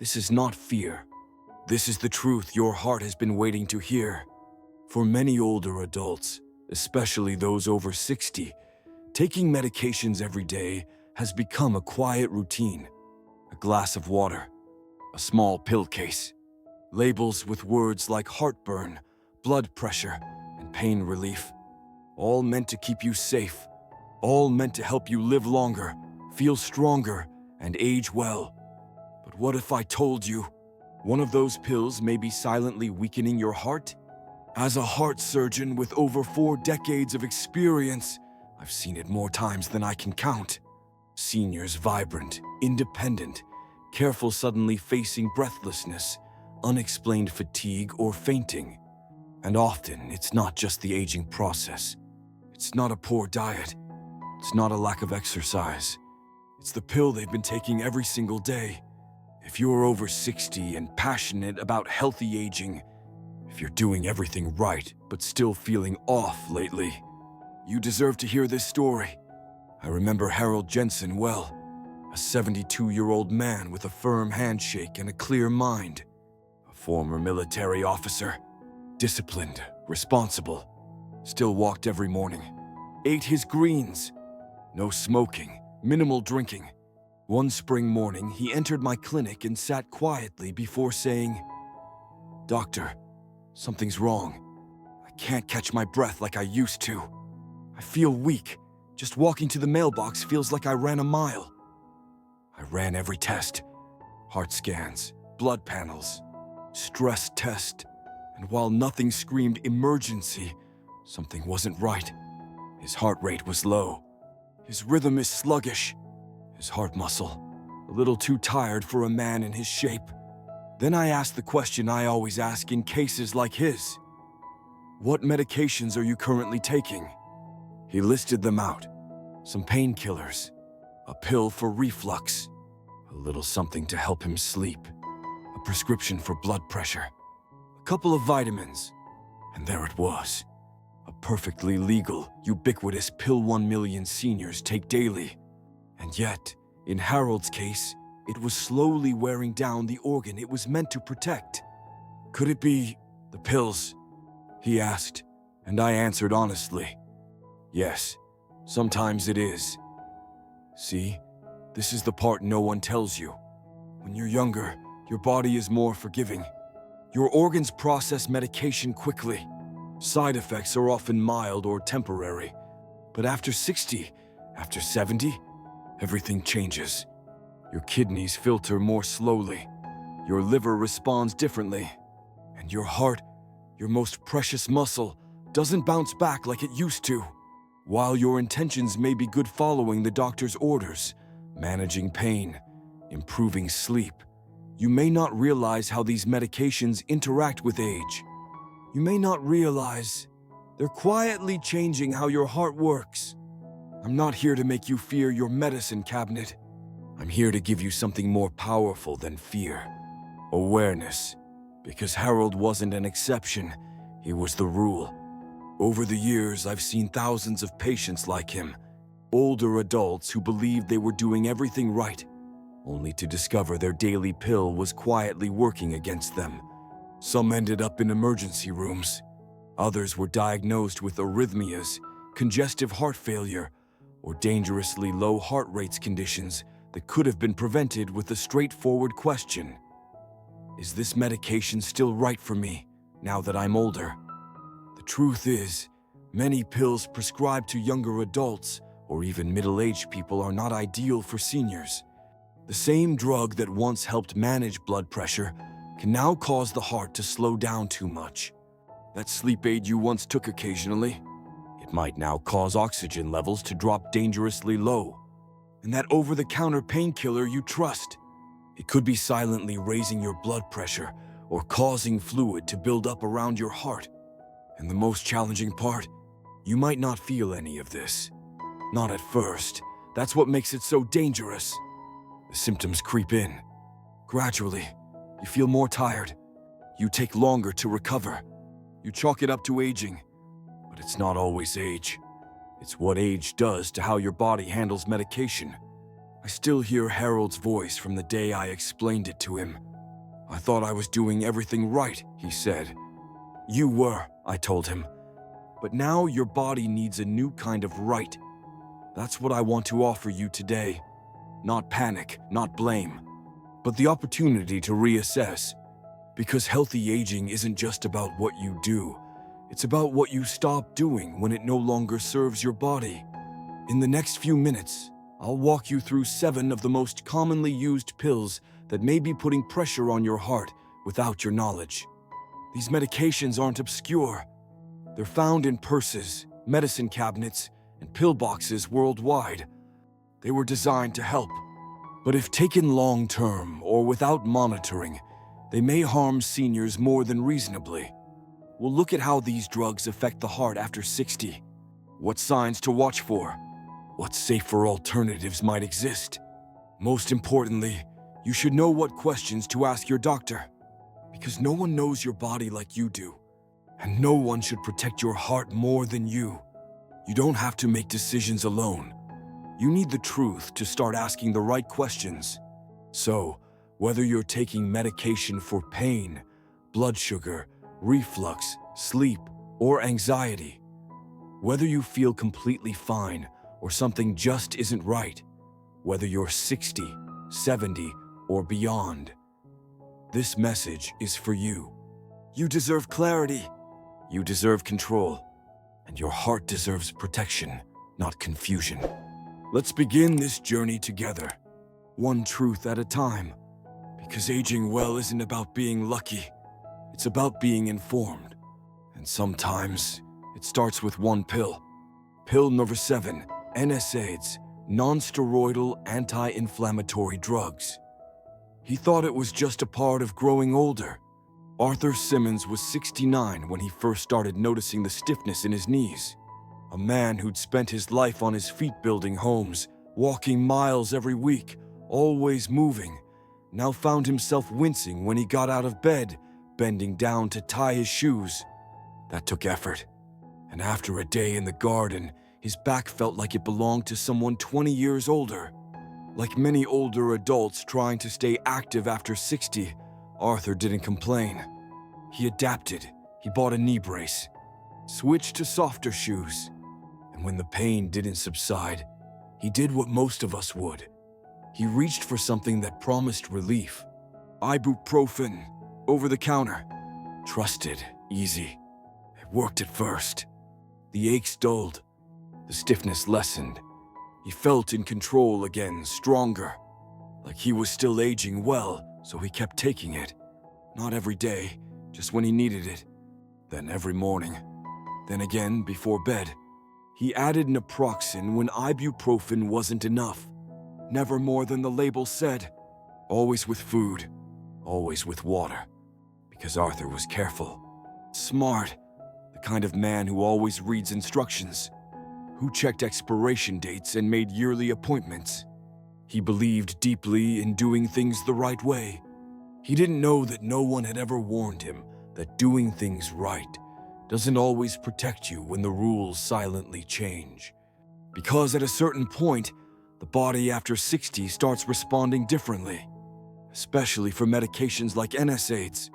This is not fear. This is the truth your heart has been waiting to hear. For many older adults, especially those over 60, taking medications every day has become a quiet routine. A glass of water, a small pill case, labels with words like heartburn, blood pressure, and pain relief, all meant to keep you safe, all meant to help you live longer, feel stronger, and age well. But what if I told you one of those pills may be silently weakening your heart? As a heart surgeon with over 4 decades of experience, I've seen it more times than I can count. Seniors vibrant, independent, careful suddenly facing breathlessness, unexplained fatigue or fainting. And often it's not just the aging process. It's not a poor diet. It's not a lack of exercise. It's the pill they've been taking every single day. If you're over 60 and passionate about healthy aging, if you're doing everything right but still feeling off lately, you deserve to hear this story. I remember Harold Jensen well, a 72-year-old man with a firm handshake and a clear mind, a former military officer, disciplined, responsible, still walked every morning, ate his greens, no smoking, minimal drinking. One spring morning, he entered my clinic and sat quietly before saying, "Doctor, something's wrong. I can't catch my breath like I used to. I feel weak. Just walking to the mailbox feels like I ran a mile." I ran every test, heart scans, blood panels, stress test, and while nothing screamed emergency, something wasn't right. His heart rate was low. His rhythm is sluggish. His heart muscle, a little too tired for a man in his shape. Then I asked the question I always ask in cases like his. "What medications are you currently taking?" He listed them out. Some painkillers, a pill for reflux, a little something to help him sleep, a prescription for blood pressure, a couple of vitamins, and there it was. A perfectly legal, ubiquitous pill 1 million seniors take daily. And yet, in Harold's case, it was slowly wearing down the organ it was meant to protect. "Could it be the pills?" he asked, and I answered honestly, "Yes, sometimes it is." See, this is the part no one tells you. When you're younger, your body is more forgiving. Your organs process medication quickly. Side effects are often mild or temporary. But after 60, after 70, everything changes. Your kidneys filter more slowly. Your liver responds differently. And your heart, your most precious muscle, doesn't bounce back like it used to. While your intentions may be good following the doctor's orders, managing pain, improving sleep, you may not realize how these medications interact with age. You may not realize they're quietly changing how your heart works. I'm not here to make you fear your medicine cabinet. I'm here to give you something more powerful than fear. Awareness. Because Harold wasn't an exception, he was the rule. Over the years, I've seen thousands of patients like him, older adults who believed they were doing everything right, only to discover their daily pill was quietly working against them. Some ended up in emergency rooms. Others were diagnosed with arrhythmias, congestive heart failure, or dangerously low heart rates conditions that could have been prevented with a straightforward question. Is this medication still right for me, now that I'm older? The truth is, many pills prescribed to younger adults or even middle-aged people are not ideal for seniors. The same drug that once helped manage blood pressure can now cause the heart to slow down too much. That sleep aid you once took occasionally, it might now cause oxygen levels to drop dangerously low. And that over-the-counter painkiller you trust, it could be silently raising your blood pressure or causing fluid to build up around your heart. And the most challenging part, you might not feel any of this. Not at first. That's what makes it so dangerous. The symptoms creep in. Gradually, you feel more tired. You take longer to recover. You chalk it up to aging. But it's not always age. It's what age does to how your body handles medication. I still hear Harold's voice from the day I explained it to him. "I thought I was doing everything right," he said. "You were," I told him. "But now your body needs a new kind of right. That's what I want to offer you today. Not panic, not blame, but the opportunity to reassess. Because healthy aging isn't just about what you do. It's about what you stop doing when it no longer serves your body. In the next few minutes, I'll walk you through 7 of the most commonly used pills that may be putting pressure on your heart without your knowledge. These medications aren't obscure. They're found in purses, medicine cabinets, and pill boxes worldwide. They were designed to help. But if taken long-term or without monitoring, they may harm seniors more than reasonably. We'll look at how these drugs affect the heart after 60, what signs to watch for, what safer alternatives might exist. Most importantly, you should know what questions to ask your doctor, because no one knows your body like you do, and no one should protect your heart more than you. You don't have to make decisions alone. You need the truth to start asking the right questions. So, whether you're taking medication for pain, blood sugar, reflux, sleep, or anxiety, whether you feel completely fine or something just isn't right, whether you're 60, 70, or beyond, this message is for you. You deserve clarity. You deserve control. And your heart deserves protection, not confusion. Let's begin this journey together, one truth at a time. Because aging well isn't about being lucky. It's about being informed. And sometimes, it starts with one pill. Pill number 7, NSAIDs, non-steroidal anti-inflammatory drugs. He thought it was just a part of growing older. Arthur Simmons was 69 when he first started noticing the stiffness in his knees. A man who'd spent his life on his feet building homes, walking miles every week, always moving, now found himself wincing when he got out of bed, bending down to tie his shoes. That took effort. And after a day in the garden, his back felt like it belonged to someone 20 years older. Like many older adults trying to stay active after 60, Arthur didn't complain. He adapted. He bought a knee brace, switched to softer shoes, and when the pain didn't subside, he did what most of us would. He reached for something that promised relief. Ibuprofen, over the counter. Trusted, easy. It worked at first. The aches dulled. The stiffness lessened. He felt in control again, stronger. Like he was still aging well, so he kept taking it. Not every day, just when he needed it. Then every morning. Then again before bed. He added naproxen when ibuprofen wasn't enough. Never more than the label said. Always with food. Always with water. Because Arthur was careful. Smart. The kind of man who always reads instructions. Who checked expiration dates and made yearly appointments. He believed deeply in doing things the right way. He didn't know that no one had ever warned him that doing things right doesn't always protect you when the rules silently change. Because at a certain point, the body after 60 starts responding differently, especially for medications like NSAIDs.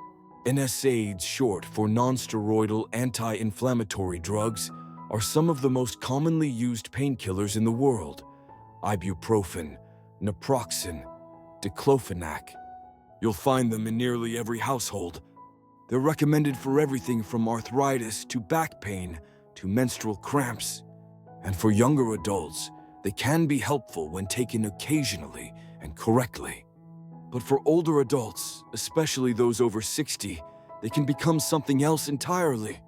NSAIDs, short for non-steroidal anti-inflammatory drugs, are some of the most commonly used painkillers in the world. Ibuprofen, naproxen, diclofenac. You'll find them in nearly every household. They're recommended for everything from arthritis to back pain to menstrual cramps. And for younger adults, they can be helpful when taken occasionally and correctly. But for older adults, especially those over 60, they can become something else entirely.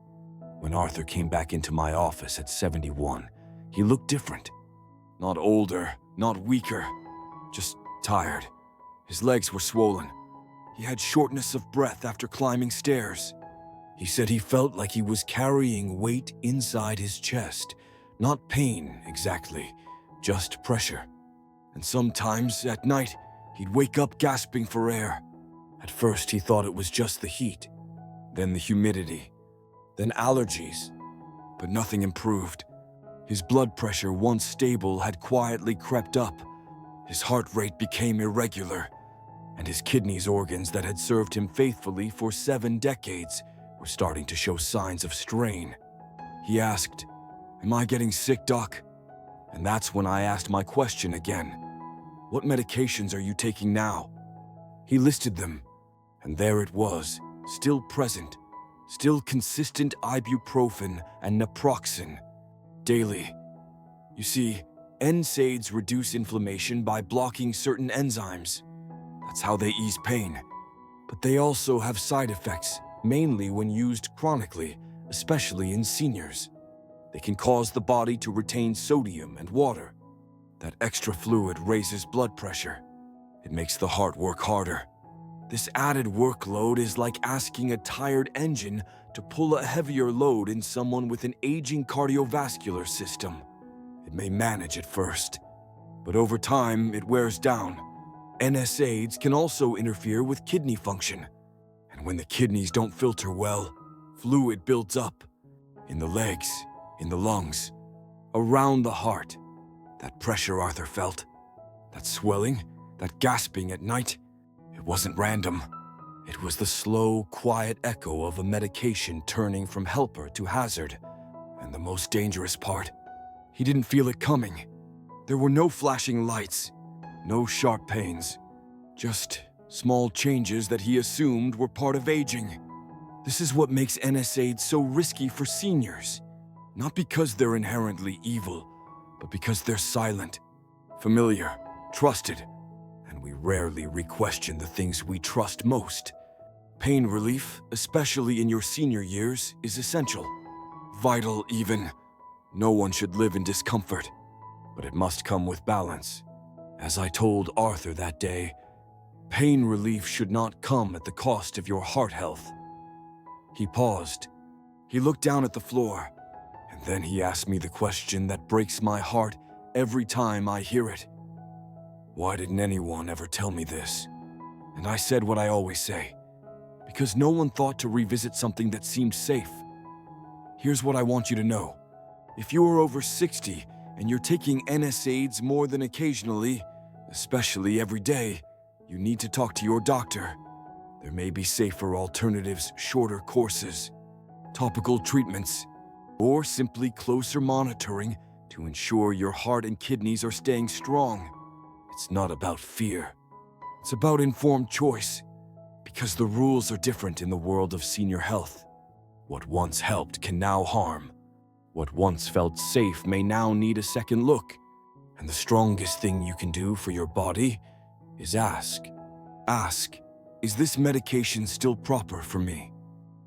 When Arthur came back into my office at 71, he looked different. Not older, not weaker, just tired. His legs were swollen. He had shortness of breath after climbing stairs. He said he felt like he was carrying weight inside his chest. Not pain, exactly, just pressure. And sometimes, at night, he'd wake up gasping for air. At first, he thought it was just the heat, then the humidity, then allergies. But nothing improved. His blood pressure, once stable, had quietly crept up. His heart rate became irregular. and his kidneys organs that had served him faithfully for 7 decades were starting to show signs of strain. He asked, "Am I getting sick, Doc?" And that's when I asked my question again. "What medications are you taking now?" He listed them, and there it was, still present, still consistent ibuprofen and naproxen, daily. You see, NSAIDs reduce inflammation by blocking certain enzymes. That's how they ease pain. But they also have side effects, mainly when used chronically, especially in seniors. They can cause the body to retain sodium and water. That extra fluid raises blood pressure. It makes the heart work harder. This added workload is like asking a tired engine to pull a heavier load in someone with an aging cardiovascular system. It may manage at first, but over time it wears down. NSAIDs can also interfere with kidney function, and when the kidneys don't filter well, fluid builds up in the legs, in the lungs, around the heart. That pressure Arthur felt, that swelling, that gasping at night, it wasn't random. It was the slow, quiet echo of a medication turning from helper to hazard. And the most dangerous part, he didn't feel it coming. There were no flashing lights, no sharp pains, just small changes that he assumed were part of aging. This is what makes NSAIDs so risky for seniors. Not because they're inherently evil, but because they're silent, familiar, trusted, and we rarely re-question the things we trust most. Pain relief, especially in your senior years, is essential. Vital even. No one should live in discomfort, but it must come with balance. As I told Arthur that day, pain relief should not come at the cost of your heart health. He paused. He looked down at the floor, and then he asked me the question that breaks my heart every time I hear it. Why didn't anyone ever tell me this? And I said what I always say, because no one thought to revisit something that seemed safe. Here's what I want you to know. If you are over 60 and you're taking NSAIDs more than occasionally, especially every day, you need to talk to your doctor. There may be safer alternatives, shorter courses, topical treatments, or simply closer monitoring to ensure your heart and kidneys are staying strong. It's not about fear. It's about informed choice, because the rules are different in the world of senior health. What once helped can now harm. What once felt safe may now need a second look. And the strongest thing you can do for your body is ask. Ask, is this medication still proper for me?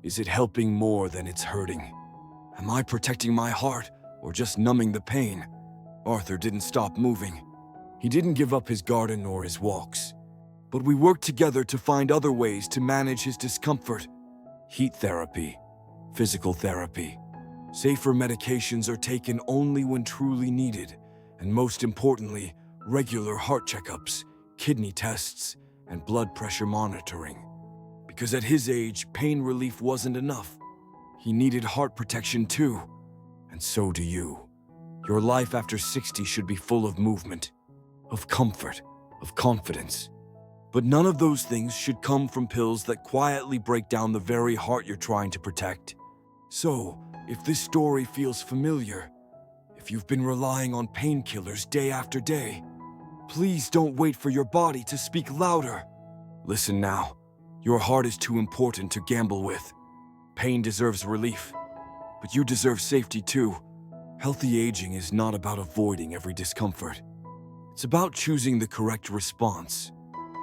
Is it helping more than it's hurting? Am I protecting my heart or just numbing the pain? Arthur didn't stop moving. He didn't give up his garden or his walks. But we worked together to find other ways to manage his discomfort. Heat therapy, physical therapy. Safer medications are taken only when truly needed. And most importantly, regular heart checkups, kidney tests, and blood pressure monitoring. Because at his age, pain relief wasn't enough. He needed heart protection too. And so do you. Your life after 60 should be full of movement, of comfort, of confidence. But none of those things should come from pills that quietly break down the very heart you're trying to protect. So, if this story feels familiar, if you've been relying on painkillers day after day, please don't wait for your body to speak louder. Listen now, your heart is too important to gamble with. Pain deserves relief, but you deserve safety too. Healthy aging is not about avoiding every discomfort. It's about choosing the correct response.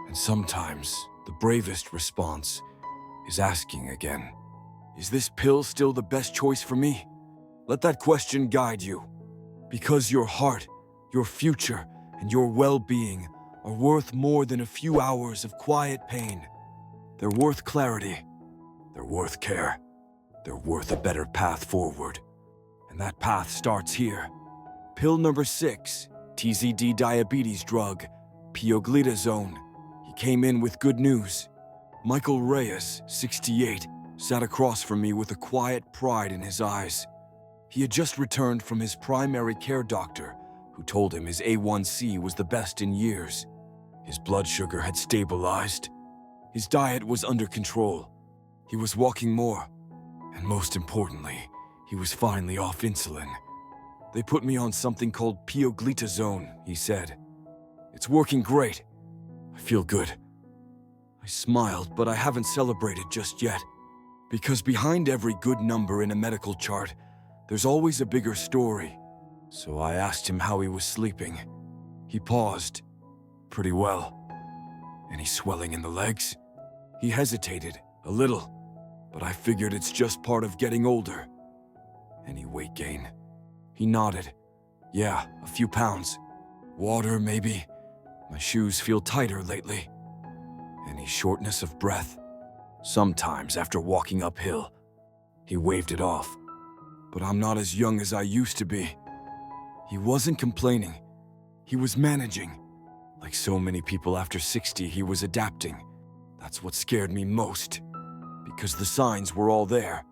And sometimes, the bravest response is asking again, is this pill still the best choice for me? Let that question guide you. Because your heart, your future, and your well-being are worth more than a few hours of quiet pain. They're worth clarity. They're worth care. They're worth a better path forward. And that path starts here. Pill number 6, TZD diabetes drug, pioglitazone. He came in with good news. Michael Reyes, 68, sat across from me with a quiet pride in his eyes. He had just returned from his primary care doctor, who told him his A1C was the best in years. His blood sugar had stabilized. His diet was under control. He was walking more. And most importantly, he was finally off insulin. They put me on something called pioglitazone, he said. It's working great. I feel good. I smiled, but I haven't celebrated just yet. Because behind every good number in a medical chart, there's always a bigger story. So I asked him how he was sleeping. He paused. Pretty well. Any swelling in the legs? He hesitated, a little, but I figured it's just part of getting older. Any weight gain? He nodded. Yeah, a few pounds. Water, maybe. My shoes feel tighter lately. Any shortness of breath? Sometimes after walking uphill. He waved it off. But I'm not as young as I used to be. He wasn't complaining. He was managing. Like so many people after 60, he was adapting. That's what scared me most. Because the signs were all there.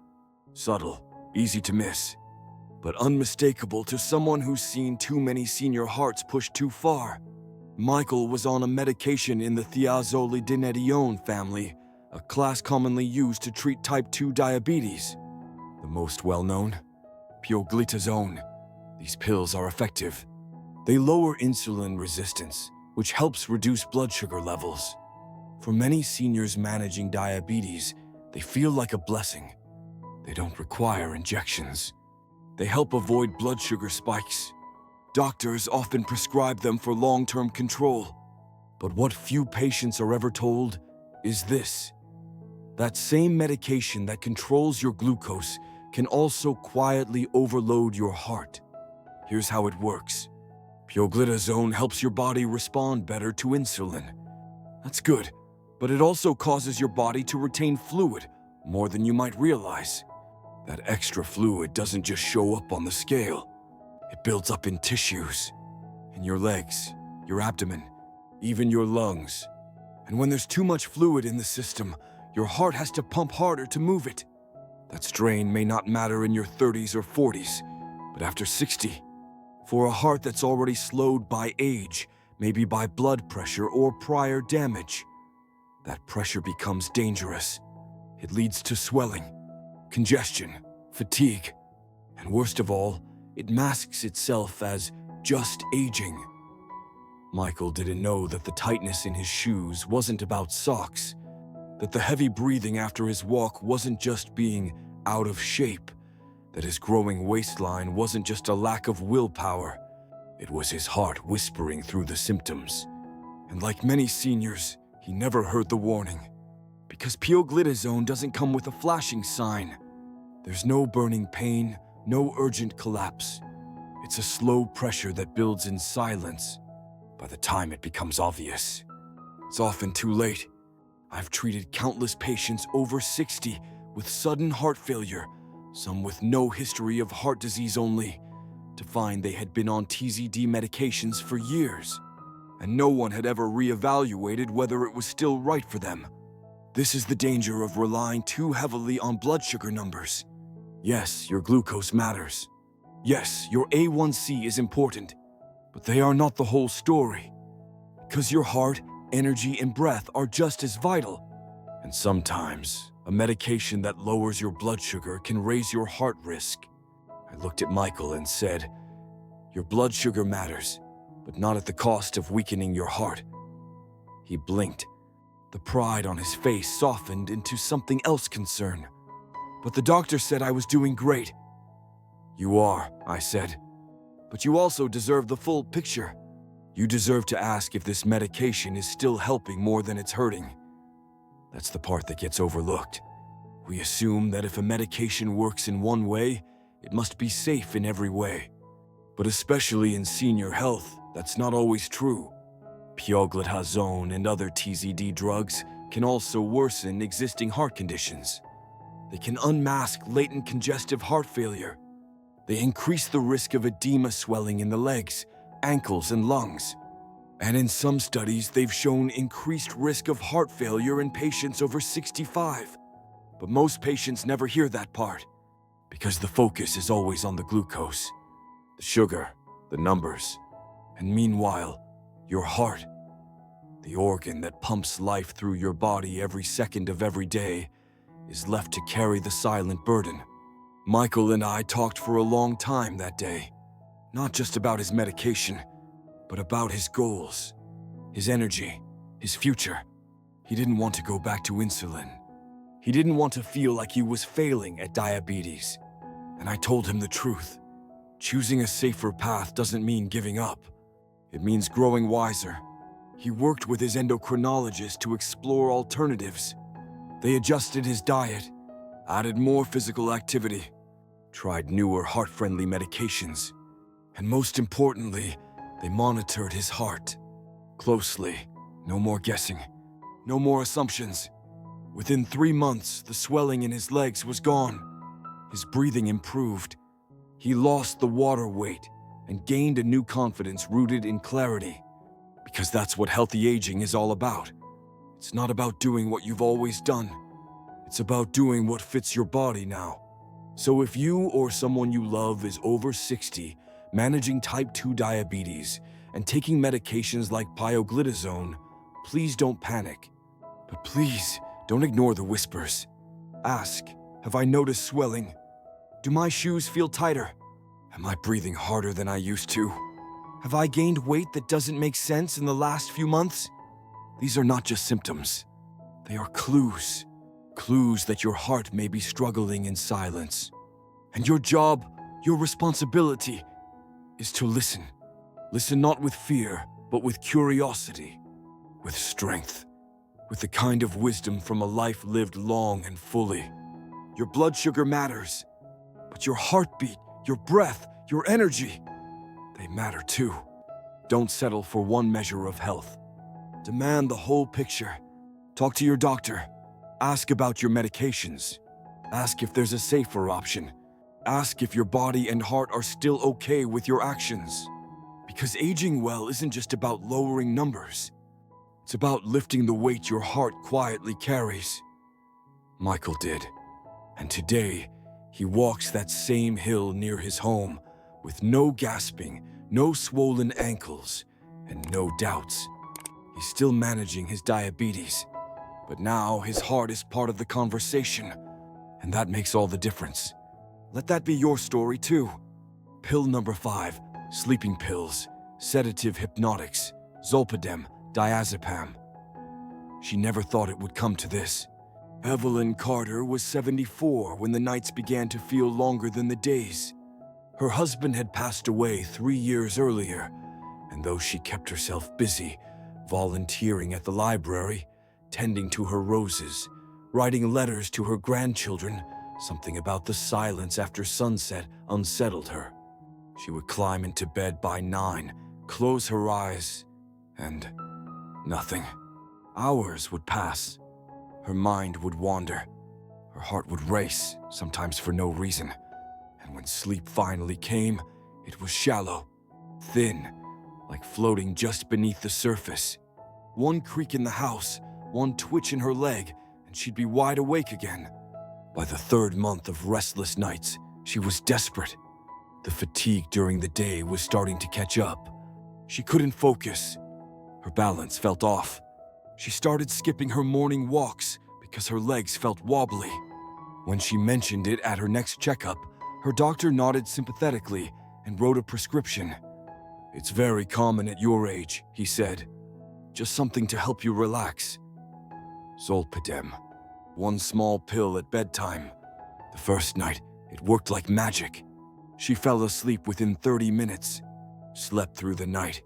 Subtle, easy to miss. But unmistakable to someone who's seen too many senior hearts pushed too far. Michael was on a medication in the thiazolidinedione family, a class commonly used to treat type 2 diabetes. The most well-known? Pioglitazone. These pills are effective. They lower insulin resistance, which helps reduce blood sugar levels. For many seniors managing diabetes, they feel like a blessing. They don't require injections. They help avoid blood sugar spikes. Doctors often prescribe them for long-term control. But what few patients are ever told is this. That same medication that controls your glucose can also quietly overload your heart. Here's how it works. Pioglitazone helps your body respond better to insulin. That's good, but it also causes your body to retain fluid more than you might realize. That extra fluid doesn't just show up on the scale. It builds up in tissues, in your legs, your abdomen, even your lungs. And when there's too much fluid in the system, your heart has to pump harder to move it. That strain may not matter in your 30s or 40s, but after 60, for a heart that's already slowed by age, maybe by blood pressure or prior damage, that pressure becomes dangerous. It leads to swelling, congestion, fatigue, and worst of all, it masks itself as just aging. Michael didn't know that the tightness in his shoes wasn't about socks, that the heavy breathing after his walk wasn't just being out of shape, that his growing waistline wasn't just a lack of willpower. It was his heart whispering through the symptoms. And like many seniors, he never heard the warning. Because pioglitazone doesn't come with a flashing sign. There's no burning pain, no urgent collapse. It's a slow pressure that builds in silence. By the time it becomes obvious, it's often too late. I've treated countless patients over 60 with sudden heart failure, some with no history of heart disease only, to find they had been on TZD medications for years, and no one had ever reevaluated whether it was still right for them. This is the danger of relying too heavily on blood sugar numbers. Yes, your glucose matters. Yes, your A1C is important, but they are not the whole story. Because your heart, energy, and breath are just as vital. And sometimes, a medication that lowers your blood sugar can raise your heart risk. I looked at Michael and said, "Your blood sugar matters, but not at the cost of weakening your heart." He blinked. The pride on his face softened into something else concern. "But the doctor said I was doing great." "You are," I said. "But you also deserve the full picture. You deserve to ask if this medication is still helping more than it's hurting." That's the part that gets overlooked. We assume that if a medication works in one way, it must be safe in every way. But especially in senior health, that's not always true. Pioglitazone and other TZD drugs can also worsen existing heart conditions. They can unmask latent congestive heart failure. They increase the risk of edema swelling in the legs, ankles, and lungs. And in some studies, they've shown increased risk of heart failure in patients over 65. But most patients never hear that part, because the focus is always on the glucose, the sugar, the numbers, and meanwhile, your heart. the organ that pumps life through your body every second of every day, is left to carry the silent burden. Michael and I talked for a long time that day, not just about his medication, but about his goals, his energy, his future. He didn't want to go back to insulin. He didn't want to feel like he was failing at diabetes. And I told him the truth. Choosing a safer path doesn't mean giving up. It means growing wiser. He worked with his endocrinologist to explore alternatives. They adjusted his diet, added more physical activity, tried newer heart-friendly medications, and most importantly, they monitored his heart closely. No more guessing, no more assumptions. Within 3 months, the swelling in his legs was gone. His breathing improved. He lost the water weight and gained a new confidence rooted in clarity. Because that's what healthy aging is all about. It's not about doing what you've always done. It's about doing what fits your body now. So if you or someone you love is over 60, managing type 2 diabetes, and taking medications like pioglitazone, please don't panic. But please, don't ignore the whispers. Ask, have I noticed swelling? Do my shoes feel tighter? Am I breathing harder than I used to? Have I gained weight that doesn't make sense in the last few months? These are not just symptoms. They are clues. Clues that your heart may be struggling in silence. And your job, your responsibility, is to listen. Listen not with fear, but with curiosity, with strength, with the kind of wisdom from a life lived long and fully. Your blood sugar matters, but your heartbeat, your breath, your energy, they matter too. Don't settle for one measure of health. Demand the whole picture. Talk to your doctor. Ask about your medications. Ask if there's a safer option. Ask if your body and heart are still okay with your actions. Because aging well isn't just about lowering numbers. It's about lifting the weight your heart quietly carries. Michael did. And today, he walks that same hill near his home with no gasping, no swollen ankles, and no doubts. He's still managing his diabetes, but now his heart is part of the conversation, and that makes all the difference. Let that be your story too. Pill number 5, sleeping pills, sedative hypnotics, zolpidem, diazepam. She never thought it would come to this. Evelyn Carter was 74 when the nights began to feel longer than the days. Her husband had passed away 3 years earlier, and though she kept herself busy, volunteering at the library, tending to her roses, writing letters to her grandchildren, something about the silence after sunset unsettled her. She would climb into bed by 9, close her eyes, and nothing. Hours would pass. Her mind would wander. Her heart would race, sometimes for no reason. And when sleep finally came, it was shallow, thin, like floating just beneath the surface. One creak in the house, one twitch in her leg, and she'd be wide awake again. By the 3rd month of restless nights, she was desperate. The fatigue during the day was starting to catch up. She couldn't focus. Her balance felt off. She started skipping her morning walks because her legs felt wobbly. When she mentioned it at her next checkup, her doctor nodded sympathetically and wrote a prescription. "It's very common at your age," he said. "Just something to help you relax." Zolpidem. 1 small pill at bedtime. The first night, it worked like magic. She fell asleep within 30 minutes, slept through the night,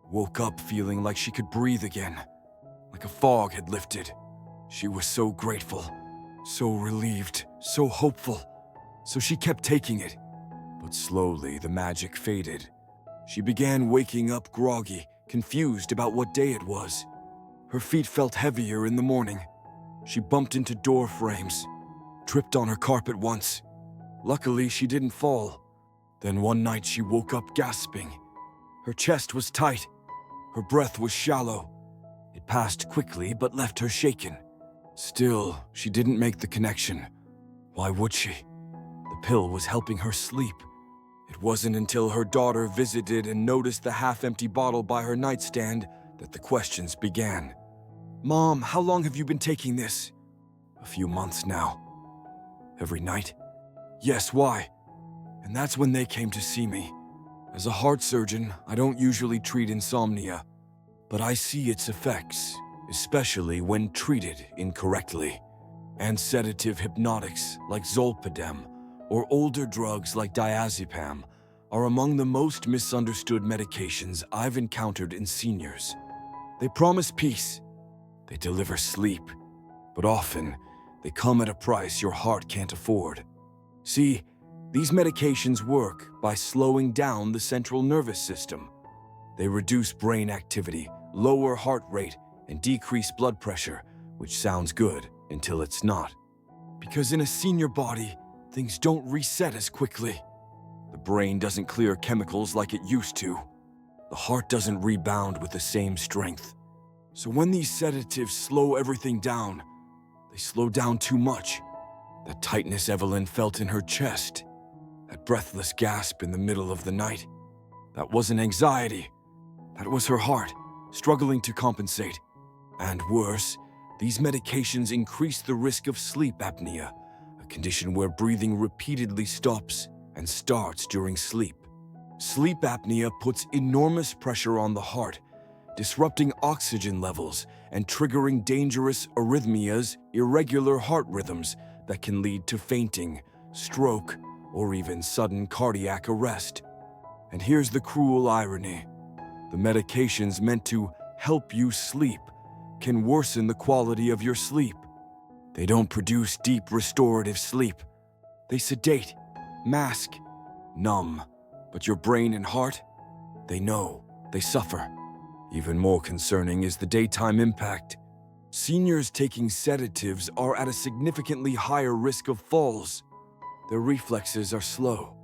woke up feeling like she could breathe again, like a fog had lifted. She was so grateful, so relieved, so hopeful. So she kept taking it. But slowly the magic faded. She began waking up groggy, confused about what day it was. Her feet felt heavier in the morning. She bumped into door frames, tripped on her carpet once. Luckily, she didn't fall. Then one night she woke up gasping. Her chest was tight. Her breath was shallow. It passed quickly but left her shaken. Still, she didn't make the connection. Why would she? The pill was helping her sleep. It wasn't until her daughter visited and noticed the half-empty bottle by her nightstand that the questions began. "Mom, how long have you been taking this?" "A few months now." "Every night?" "Yes, why?" And that's when they came to see me. As a heart surgeon, I don't usually treat insomnia, but I see its effects, especially when treated incorrectly. And sedative hypnotics like zolpidem or older drugs like diazepam are among the most misunderstood medications I've encountered in seniors. They promise peace, they deliver sleep, but often they come at a price your heart can't afford. See, these medications work by slowing down the central nervous system. They reduce brain activity, lower heart rate, and decrease blood pressure, which sounds good until it's not. Because in a senior body, things don't reset as quickly. The brain doesn't clear chemicals like it used to. The heart doesn't rebound with the same strength. So when these sedatives slow everything down, they slow down too much. That tightness Evelyn felt in her chest, that breathless gasp in the middle of the night, that wasn't anxiety. That was her heart, struggling to compensate. And worse, these medications increase the risk of sleep apnea, a condition where breathing repeatedly stops and starts during sleep. Sleep apnea puts enormous pressure on the heart, disrupting oxygen levels and triggering dangerous arrhythmias, irregular heart rhythms that can lead to fainting, stroke, or even sudden cardiac arrest. And here's the cruel irony. The medications meant to help you sleep can worsen the quality of your sleep. They don't produce deep restorative sleep. They sedate, mask, numb. But your brain and heart, they know, they suffer. Even more concerning is the daytime impact. Seniors taking sedatives are at a significantly higher risk of falls. Their reflexes are slow.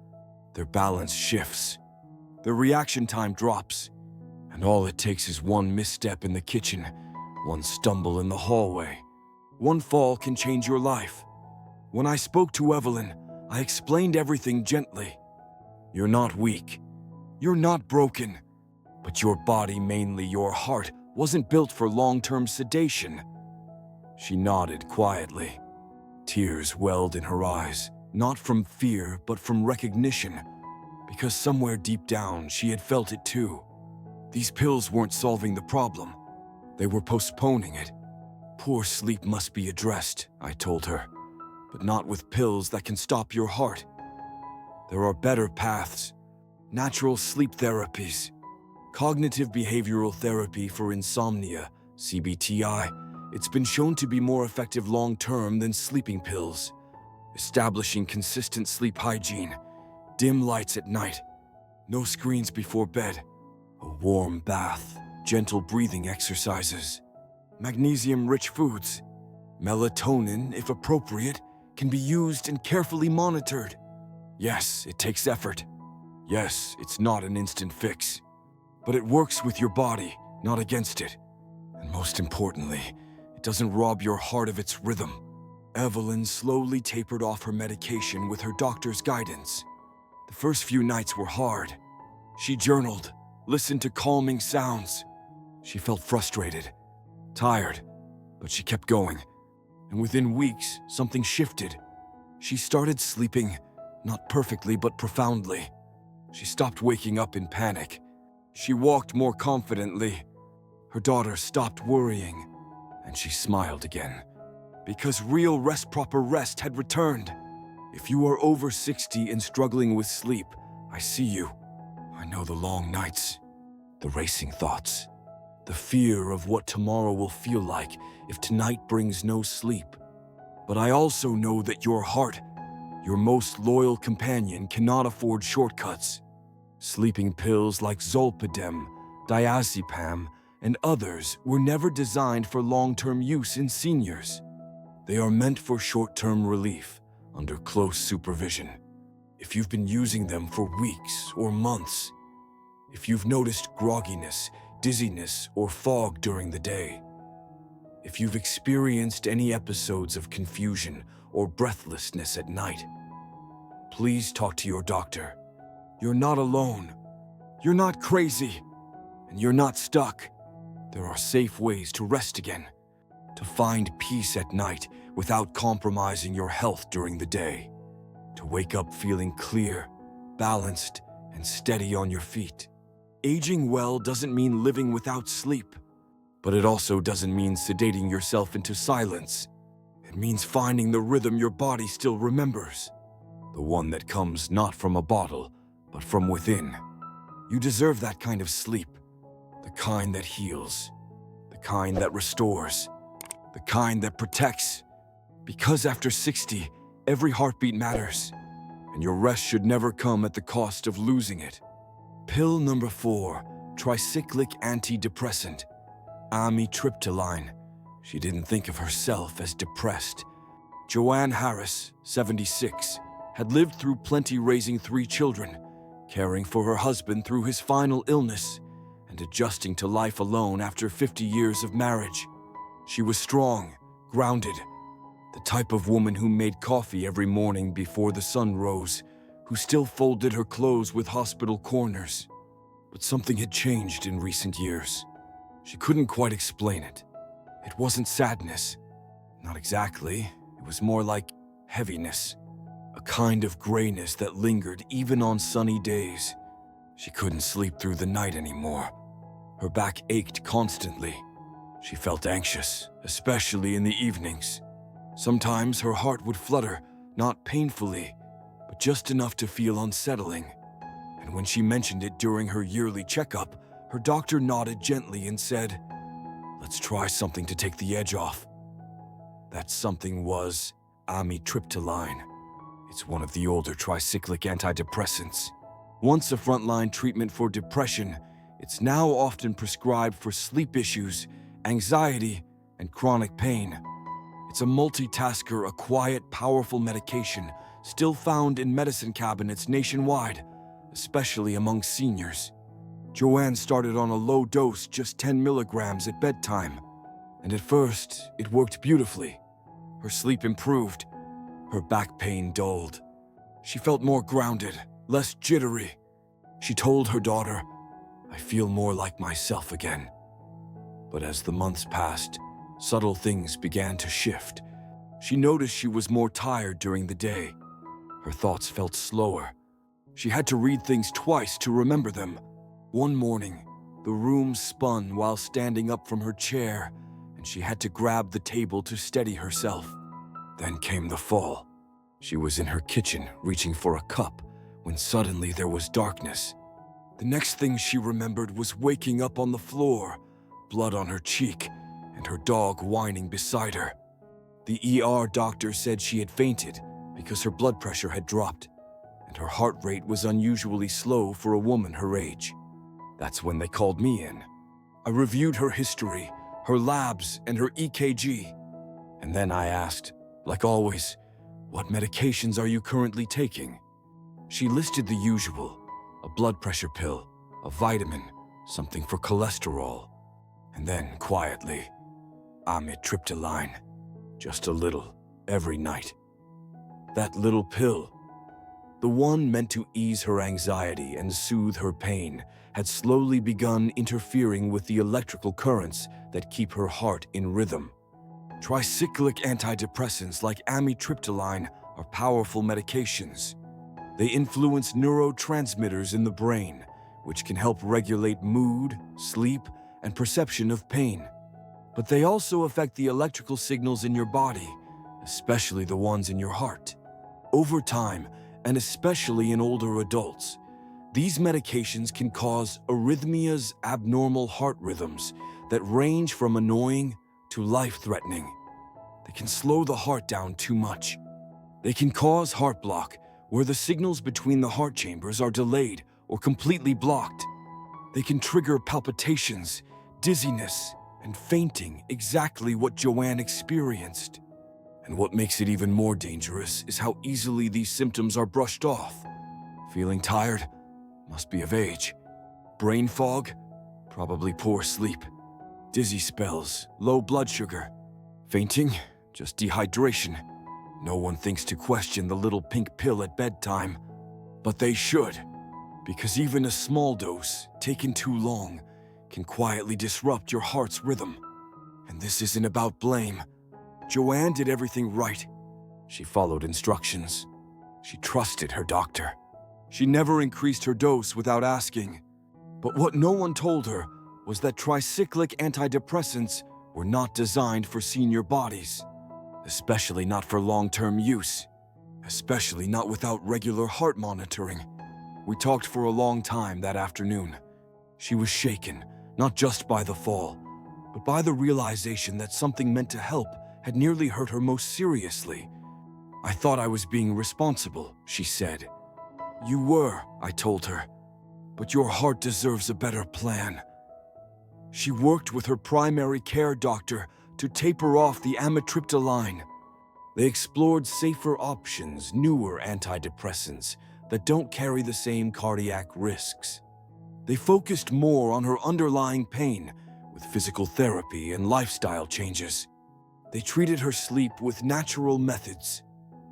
Their balance shifts. Their reaction time drops. And all it takes is one misstep in the kitchen, one stumble in the hallway. One fall can change your life. When I spoke to Evelyn, I explained everything gently. You're not weak. You're not broken. But your body, mainly your heart, wasn't built for long-term sedation. She nodded quietly. Tears welled in her eyes, not from fear, but from recognition, because somewhere deep down she had felt it too. These pills weren't solving the problem. They were postponing it. Poor sleep must be addressed, I told her, but not with pills that can stop your heart. There are better paths. Natural sleep therapies. Cognitive behavioral therapy for insomnia, CBTI. It's been shown to be more effective long-term than sleeping pills. Establishing consistent sleep hygiene. Dim lights at night. No screens before bed. A warm bath. Gentle breathing exercises. Magnesium-rich foods. Melatonin, if appropriate, can be used and carefully monitored. Yes, it takes effort. Yes, it's not an instant fix. But it works with your body, not against it. And most importantly, it doesn't rob your heart of its rhythm. Evelyn slowly tapered off her medication with her doctor's guidance. The first few nights were hard. She journaled, listened to calming sounds. She felt frustrated, tired, but she kept going. And within weeks, something shifted. She started sleeping, not perfectly, but profoundly. She stopped waking up in panic. She walked more confidently. Her daughter stopped worrying, and she smiled again. Because real proper rest had returned. If you are over 60 and struggling with sleep, I see you. I know the long nights, the racing thoughts, the fear of what tomorrow will feel like if tonight brings no sleep. But I also know that your heart, your most loyal companion, cannot afford shortcuts. Sleeping pills like zolpidem, diazepam, and others were never designed for long-term use in seniors. They are meant for short-term relief under close supervision. If you've been using them for weeks or months, if you've noticed grogginess, dizziness, or fog during the day, if you've experienced any episodes of confusion or breathlessness at night, please talk to your doctor. You're not alone. You're not crazy. And you're not stuck. There are safe ways to rest again, to find peace at night without compromising your health during the day, to wake up feeling clear, balanced, and steady on your feet. Aging well doesn't mean living without sleep, but it also doesn't mean sedating yourself into silence. It means finding the rhythm your body still remembers, the one that comes not from a bottle, but from within. You deserve that kind of sleep, the kind that heals, the kind that restores, the kind that protects. Because after 60, every heartbeat matters, and your rest should never come at the cost of losing it. Pill number 4, tricyclic antidepressant, Amitriptyline. She didn't think of herself as depressed. Joanne Harris, 76, had lived through plenty raising 3 children, caring for her husband through his final illness, and adjusting to life alone after 50 years of marriage. She was strong, grounded, the type of woman who made coffee every morning before the sun rose, who still folded her clothes with hospital corners. But something had changed in recent years. She couldn't quite explain it. It wasn't sadness. Not exactly. It was more like heaviness. A kind of grayness that lingered even on sunny days. She couldn't sleep through the night anymore. Her back ached constantly. She felt anxious, especially in the evenings. Sometimes her heart would flutter, not painfully, but just enough to feel unsettling. And when she mentioned it during her yearly checkup, her doctor nodded gently and said, "Let's try something to take the edge off." That something was Amitriptyline. It's one of the older tricyclic antidepressants. Once a frontline treatment for depression, it's now often prescribed for sleep issues, anxiety, and chronic pain. It's a multitasker, a quiet, powerful medication still found in medicine cabinets nationwide, especially among seniors. Joanne started on a low dose, just 10 milligrams at bedtime, and at first, it worked beautifully. Her sleep improved, her back pain dulled. She felt more grounded, less jittery. She told her daughter, "I feel more like myself again." But as the months passed, subtle things began to shift. She noticed she was more tired during the day. Her thoughts felt slower. She had to read things twice to remember them. One morning, the room spun while standing up from her chair, and she had to grab the table to steady herself. Then came the fall. She was in her kitchen, reaching for a cup, when suddenly there was darkness. The next thing she remembered was waking up on the floor, blood on her cheek, and her dog whining beside her. The ER doctor said she had fainted because her blood pressure had dropped, and her heart rate was unusually slow for a woman her age. That's when they called me in. I reviewed her history, her labs, and her EKG. And then I asked, like always, "What medications are you currently taking?" She listed the usual: a blood pressure pill, a vitamin, something for cholesterol, and then, quietly, Amitriptyline. Just a little, every night. That little pill, the one meant to ease her anxiety and soothe her pain, had slowly begun interfering with the electrical currents that keep her heart in rhythm. Tricyclic antidepressants like Amitriptyline are powerful medications. They influence neurotransmitters in the brain, which can help regulate mood, sleep, and perception of pain. But they also affect the electrical signals in your body, especially the ones in your heart. Over time, and especially in older adults, these medications can cause arrhythmias, abnormal heart rhythms that range from annoying to life-threatening. They can slow the heart down too much. They can cause heart block, where the signals between the heart chambers are delayed or completely blocked. They can trigger palpitations, dizziness, and fainting, exactly what Joanne experienced. And what makes it even more dangerous is how easily these symptoms are brushed off. Feeling tired? Must be of age. Brain fog? Probably poor sleep. Dizzy spells, low blood sugar. Fainting? Just dehydration. No one thinks to question the little pink pill at bedtime. But they should, because even a small dose, taken too long, can quietly disrupt your heart's rhythm. And this isn't about blame. Joanne did everything right. She followed instructions. She trusted her doctor. She never increased her dose without asking. But what no one told her was that tricyclic antidepressants were not designed for senior bodies, especially not for long-term use, especially not without regular heart monitoring. We talked for a long time that afternoon. She was shaken, not just by the fall, but by the realization that something meant to help had nearly hurt her most seriously. "I thought I was being responsible," she said. "You were," I told her, "but your heart deserves a better plan." She worked with her primary care doctor to taper off the Amitriptyline. They explored safer options, newer antidepressants that don't carry the same cardiac risks. They focused more on her underlying pain with physical therapy and lifestyle changes. They treated her sleep with natural methods,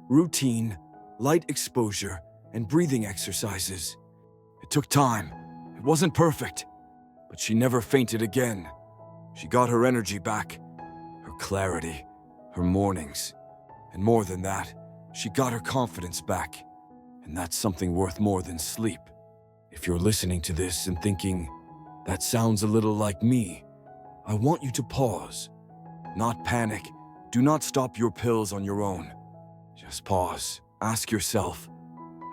routine, light exposure, and breathing exercises. It took time. It wasn't perfect, but she never fainted again. She got her energy back, her clarity, her mornings. And more than that, she got her confidence back. And that's something worth more than sleep. If you're listening to this and thinking, "That sounds a little like me," I want you to pause. Not panic. Do not stop your pills on your own. Just pause. Ask yourself,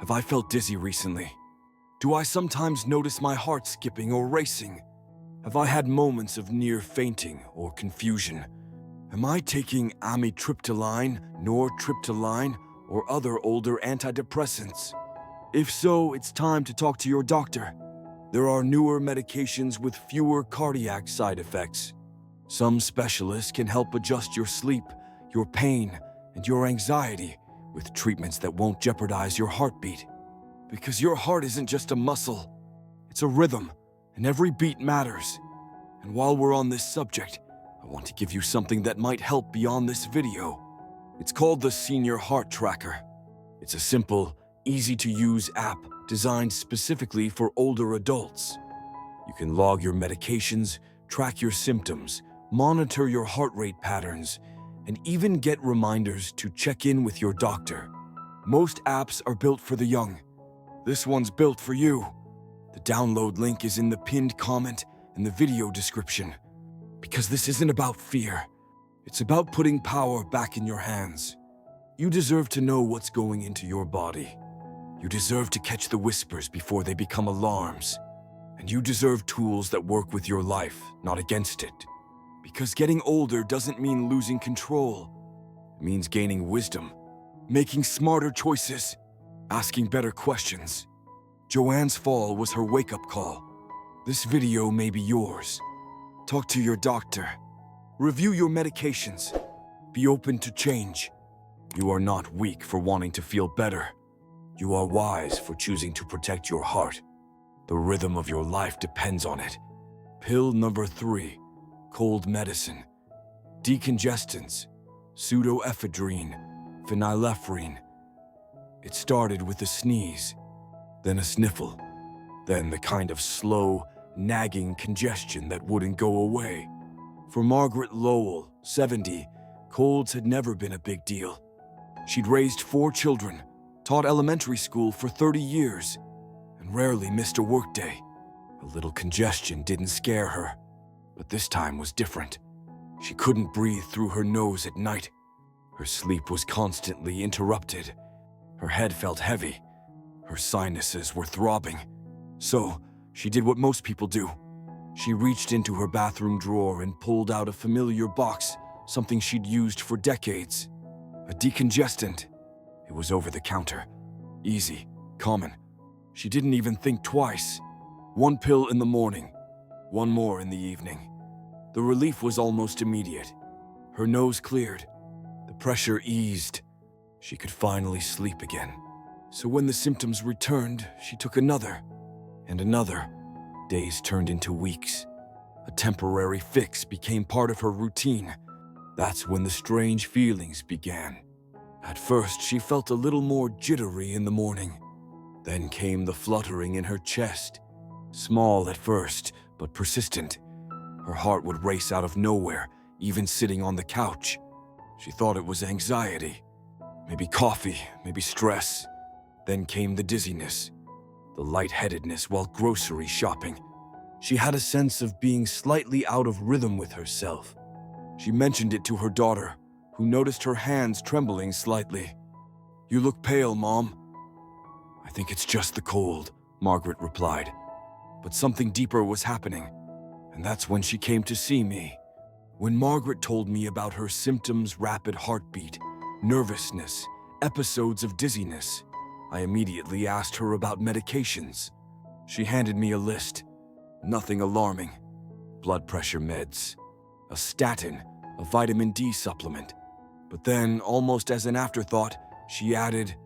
have I felt dizzy recently? Do I sometimes notice my heart skipping or racing? Have I had moments of near fainting or confusion? Am I taking amitriptyline, nortriptyline, or other older antidepressants? If so, it's time to talk to your doctor. There are newer medications with fewer cardiac side effects. Some specialists can help adjust your sleep, your pain, and your anxiety with treatments that won't jeopardize your heartbeat. Because your heart isn't just a muscle, it's a rhythm, and every beat matters. And while we're on this subject, I want to give you something that might help beyond this video. It's called the Senior Heart Tracker. It's a simple, easy-to-use app designed specifically for older adults. You can log your medications, track your symptoms, monitor your heart rate patterns, and even get reminders to check in with your doctor. Most apps are built for the young. This one's built for you. The download link is in the pinned comment and the video description. Because this isn't about fear. It's about putting power back in your hands. You deserve to know what's going into your body. You deserve to catch the whispers before they become alarms. And you deserve tools that work with your life, not against it. Because getting older doesn't mean losing control. It means gaining wisdom, making smarter choices, asking better questions. Joanne's fall was her wake-up call. This video may be yours. Talk to your doctor. Review your medications. Be open to change. You are not weak for wanting to feel better. You are wise for choosing to protect your heart. The rhythm of your life depends on it. Pill number 3, cold medicine. Decongestants, pseudoephedrine, phenylephrine. It started with a sneeze, then a sniffle, then the kind of slow, nagging congestion that wouldn't go away. For Margaret Lowell, 70, colds had never been a big deal. She'd raised 4 children, taught elementary school for 30 years, and rarely missed a workday. A little congestion didn't scare her, but this time was different. She couldn't breathe through her nose at night. Her sleep was constantly interrupted. Her head felt heavy. Her sinuses were throbbing. So, she did what most people do. She reached into her bathroom drawer and pulled out a familiar box, something she'd used for decades. A decongestant. It was over the counter. Easy, common. She didn't even think twice. 1 pill in the morning, 1 more in the evening. The relief was almost immediate. Her nose cleared. The pressure eased. She could finally sleep again. So when the symptoms returned, she took another, and another. Days turned into weeks. A temporary fix became part of her routine. That's when the strange feelings began. At first, she felt a little more jittery in the morning. Then came the fluttering in her chest. Small at first, but persistent. Her heart would race out of nowhere, even sitting on the couch. She thought it was anxiety. Maybe coffee, maybe stress. Then came the dizziness, the lightheadedness while grocery shopping. She had a sense of being slightly out of rhythm with herself. She mentioned it to her daughter, who noticed her hands trembling slightly. "You look pale, Mom." "I think it's just the cold," Margaret replied. But something deeper was happening, and that's when she came to see me. When Margaret told me about her symptoms, rapid heartbeat, nervousness, episodes of dizziness, I immediately asked her about medications. She handed me a list. Nothing alarming. Blood pressure meds, a statin, a vitamin D supplement. But then, almost as an afterthought, she added,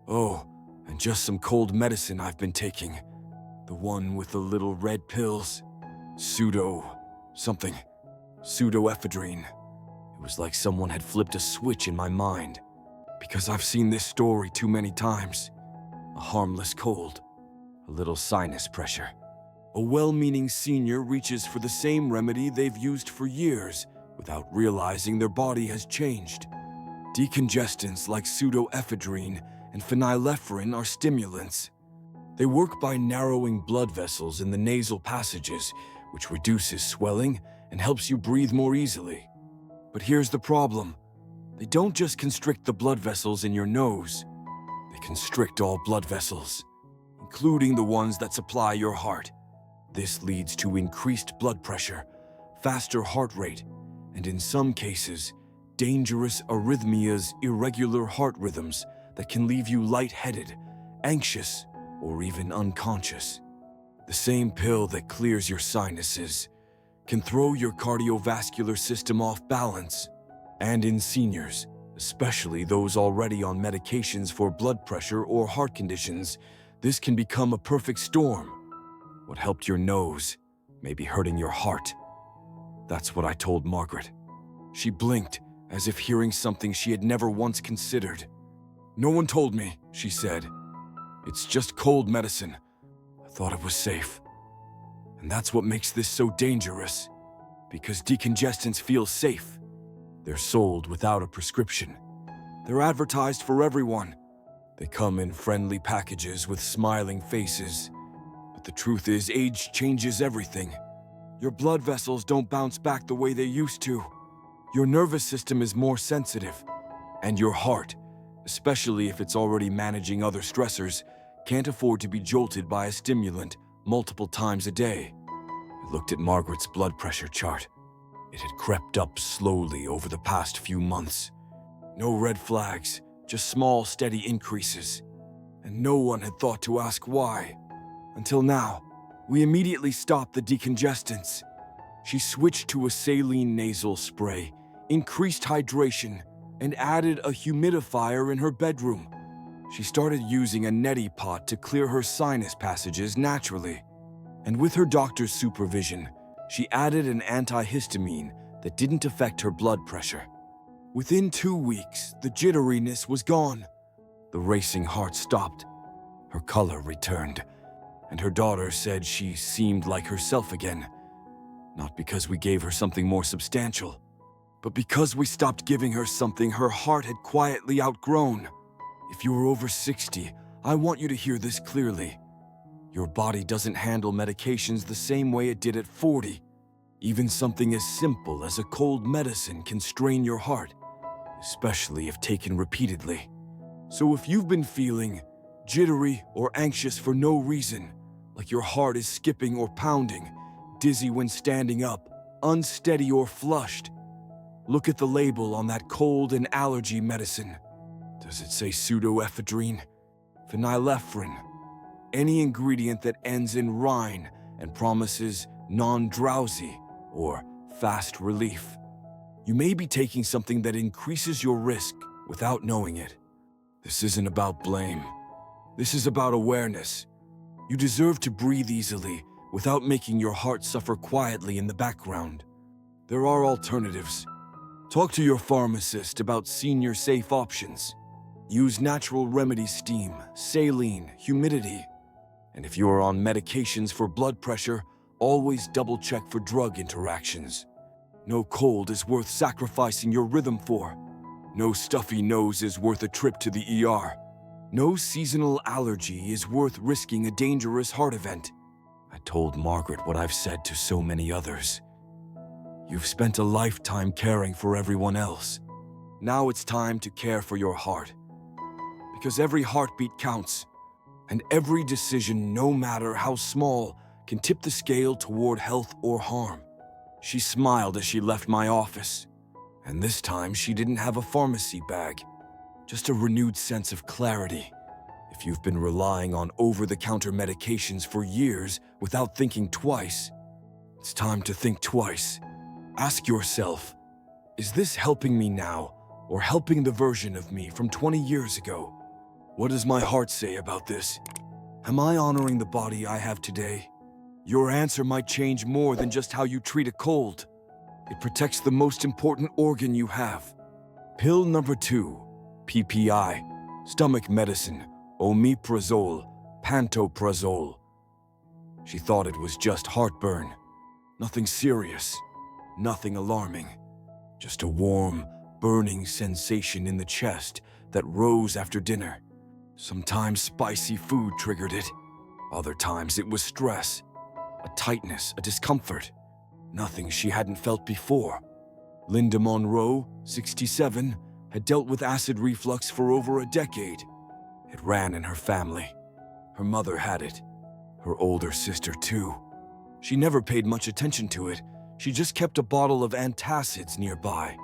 "Oh, and just some cold medicine I've been taking. The one with the little red pills. Pseudoephedrine." It was like someone had flipped a switch in my mind. Because I've seen this story too many times. A harmless cold, a little sinus pressure. A well-meaning senior reaches for the same remedy they've used for years without realizing their body has changed. Decongestants like pseudoephedrine and phenylephrine are stimulants. They work by narrowing blood vessels in the nasal passages, which reduces swelling and helps you breathe more easily. But here's the problem. They don't just constrict the blood vessels in your nose. They constrict all blood vessels, including the ones that supply your heart. This leads to increased blood pressure, faster heart rate, and in some cases, dangerous arrhythmias, irregular heart rhythms that can leave you lightheaded, anxious, or even unconscious. The same pill that clears your sinuses can throw your cardiovascular system off balance. And in seniors, especially those already on medications for blood pressure or heart conditions, this can become a perfect storm. What helped your nose may be hurting your heart. That's what I told Margaret. She blinked, as if hearing something she had never once considered. "No one told me," she said. "It's just cold medicine. I thought it was safe." And that's what makes this so dangerous. Because decongestants feel safe. They're sold without a prescription. They're advertised for everyone. They come in friendly packages with smiling faces. But the truth is, age changes everything. Your blood vessels don't bounce back the way they used to. Your nervous system is more sensitive. And your heart, especially if it's already managing other stressors, can't afford to be jolted by a stimulant multiple times a day. I looked at Margaret's blood pressure chart. It had crept up slowly over the past few months. No red flags, just small, steady increases. And no one had thought to ask why. Until now, we immediately stopped the decongestants. She switched to a saline nasal spray, increased hydration, and added a humidifier in her bedroom. She started using a neti pot to clear her sinus passages naturally. And with her doctor's supervision, she added an antihistamine that didn't affect her blood pressure. Within 2 weeks, the jitteriness was gone. The racing heart stopped. Her color returned, and her daughter said she seemed like herself again. Not because we gave her something more substantial, but because we stopped giving her something her heart had quietly outgrown. If you're over 60, I want you to hear this clearly. Your body doesn't handle medications the same way it did at 40. Even something as simple as a cold medicine can strain your heart, especially if taken repeatedly. So if you've been feeling jittery or anxious for no reason, like your heart is skipping or pounding, dizzy when standing up, unsteady or flushed, look at the label on that cold and allergy medicine. Does it say pseudoephedrine, phenylephrine, any ingredient that ends in "rine" and promises non-drowsy or fast relief? You may be taking something that increases your risk without knowing it. This isn't about blame. This is about awareness. You deserve to breathe easily without making your heart suffer quietly in the background. There are alternatives. Talk to your pharmacist about senior safe options. Use natural remedy steam, saline, humidity. And if you are on medications for blood pressure, always double-check for drug interactions. No cold is worth sacrificing your rhythm for. No stuffy nose is worth a trip to the ER. No seasonal allergy is worth risking a dangerous heart event. I told Margaret what I've said to so many others. You've spent a lifetime caring for everyone else. Now it's time to care for your heart. Because every heartbeat counts, and every decision, no matter how small, can tip the scale toward health or harm. She smiled as she left my office, and this time she didn't have a pharmacy bag, just a renewed sense of clarity. If you've been relying on over-the-counter medications for years without thinking twice, it's time to think twice. Ask yourself, is this helping me now or helping the version of me from 20 years ago? What does my heart say about this? Am I honoring the body I have today? Your answer might change more than just how you treat a cold. It protects the most important organ you have. Pill number 2, PPI, stomach medicine, omeprazole, pantoprazole. She thought it was just heartburn. Nothing serious, nothing alarming. Just a warm, burning sensation in the chest that rose after dinner. Sometimes spicy food triggered it. Other times it was stress, a tightness, a discomfort. Nothing she hadn't felt before. Linda Monroe, 67, had dealt with acid reflux for over a decade. It ran in her family. Her mother had it. Her older sister, too. She never paid much attention to it. She just kept a bottle of antacids nearby.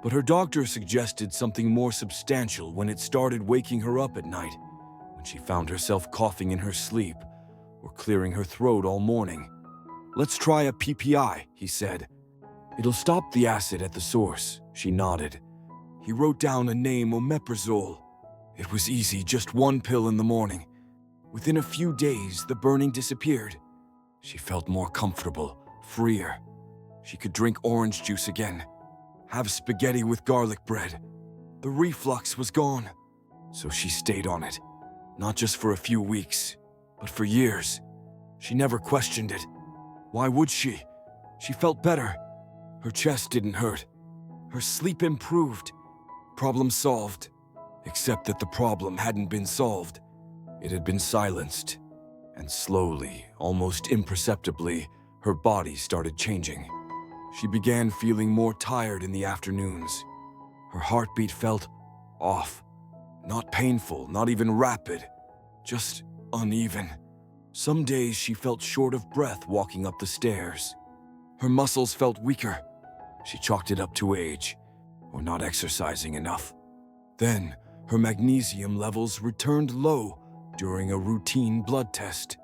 But her doctor suggested something more substantial when it started waking her up at night, when she found herself coughing in her sleep or clearing her throat all morning. "Let's try a PPI," he said. "It'll stop the acid at the source." She nodded. He wrote down a name, omeprazole. It was easy, just one pill in the morning. Within a few days, the burning disappeared. She felt more comfortable, freer. She could drink orange juice again, have spaghetti with garlic bread. The reflux was gone, so she stayed on it. Not just for a few weeks, but for years. She never questioned it. Why would she? She felt better. Her chest didn't hurt. Her sleep improved. Problem solved. Except that the problem hadn't been solved. It had been silenced. And slowly, almost imperceptibly, her body started changing. She began feeling more tired in the afternoons. Her heartbeat felt off. Not painful, not even rapid, just uneven. Some days she felt short of breath walking up the stairs. Her muscles felt weaker. She chalked it up to age, or not exercising enough. Then, her magnesium levels returned low during a routine blood test.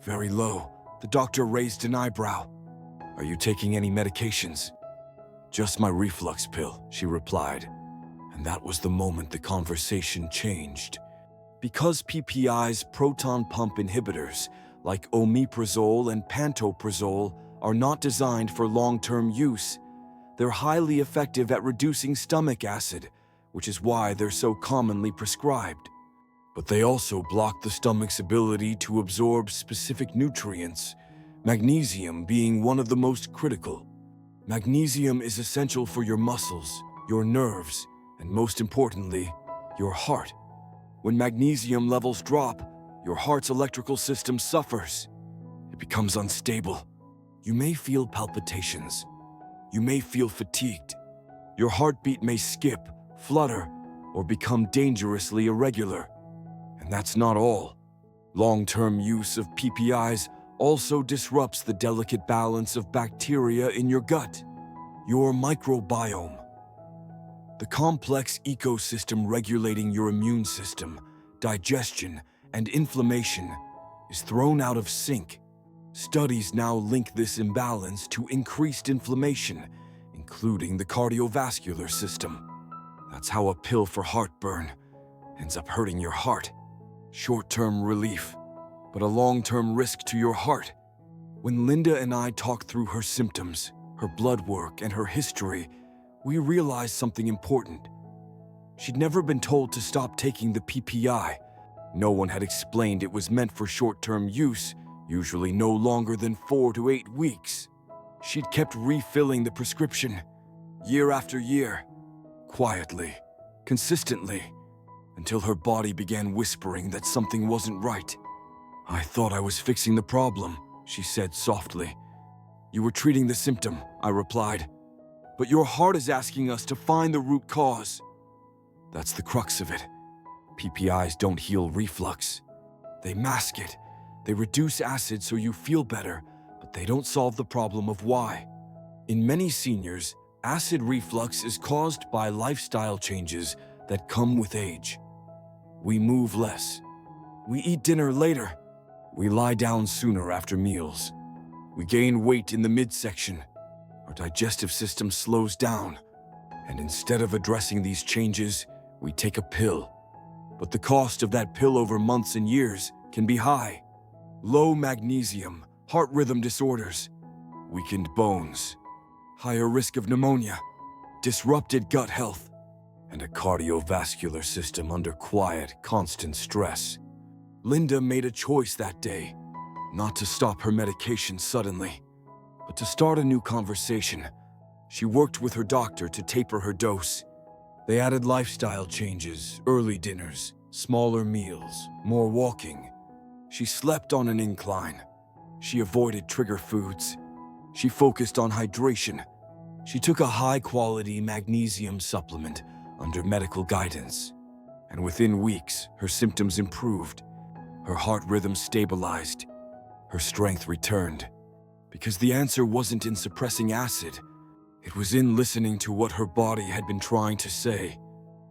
Very low. The doctor raised an eyebrow. "Are you taking any medications?" "Just my reflux pill," she replied. And that was the moment the conversation changed. Because PPIs, proton pump inhibitors, like omeprazole and pantoprazole, are not designed for long-term use, they're highly effective at reducing stomach acid, which is why they're so commonly prescribed. But they also block the stomach's ability to absorb specific nutrients, magnesium being one of the most critical. Magnesium is essential for your muscles, your nerves, and most importantly, your heart. When magnesium levels drop, your heart's electrical system suffers. It becomes unstable. You may feel palpitations. You may feel fatigued. Your heartbeat may skip, flutter, or become dangerously irregular. And that's not all. Long-term use of PPIs also disrupts the delicate balance of bacteria in your gut, your microbiome. The complex ecosystem regulating your immune system, digestion, and inflammation is thrown out of sync. Studies now link this imbalance to increased inflammation, including the cardiovascular system. That's how a pill for heartburn ends up hurting your heart. Short-term relief, but a long-term risk to your heart. When Linda and I talked through her symptoms, her blood work, and her history, we realized something important. She'd never been told to stop taking the PPI. No one had explained it was meant for short-term use, usually no longer than 4 to 8 weeks. She'd kept refilling the prescription, year after year, quietly, consistently, until her body began whispering that something wasn't right. "I thought I was fixing the problem," she said softly. "You were treating the symptom," I replied. "But your heart is asking us to find the root cause." That's the crux of it. PPIs don't heal reflux. They mask it. They reduce acid so you feel better, but they don't solve the problem of why. In many seniors, acid reflux is caused by lifestyle changes that come with age. We move less. We eat dinner later. We lie down sooner after meals. We gain weight in the midsection. Our digestive system slows down. And instead of addressing these changes, we take a pill. But the cost of that pill over months and years can be high. Low magnesium, heart rhythm disorders, weakened bones, higher risk of pneumonia, disrupted gut health, and a cardiovascular system under quiet, constant stress. Linda made a choice that day, not to stop her medication suddenly, but to start a new conversation. She worked with her doctor to taper her dose. They added lifestyle changes, early dinners, smaller meals, more walking. She slept on an incline. She avoided trigger foods. She focused on hydration. She took a high-quality magnesium supplement under medical guidance. And within weeks, her symptoms improved. Her heart rhythm stabilized. Her strength returned. Because the answer wasn't in suppressing acid. It was in listening to what her body had been trying to say.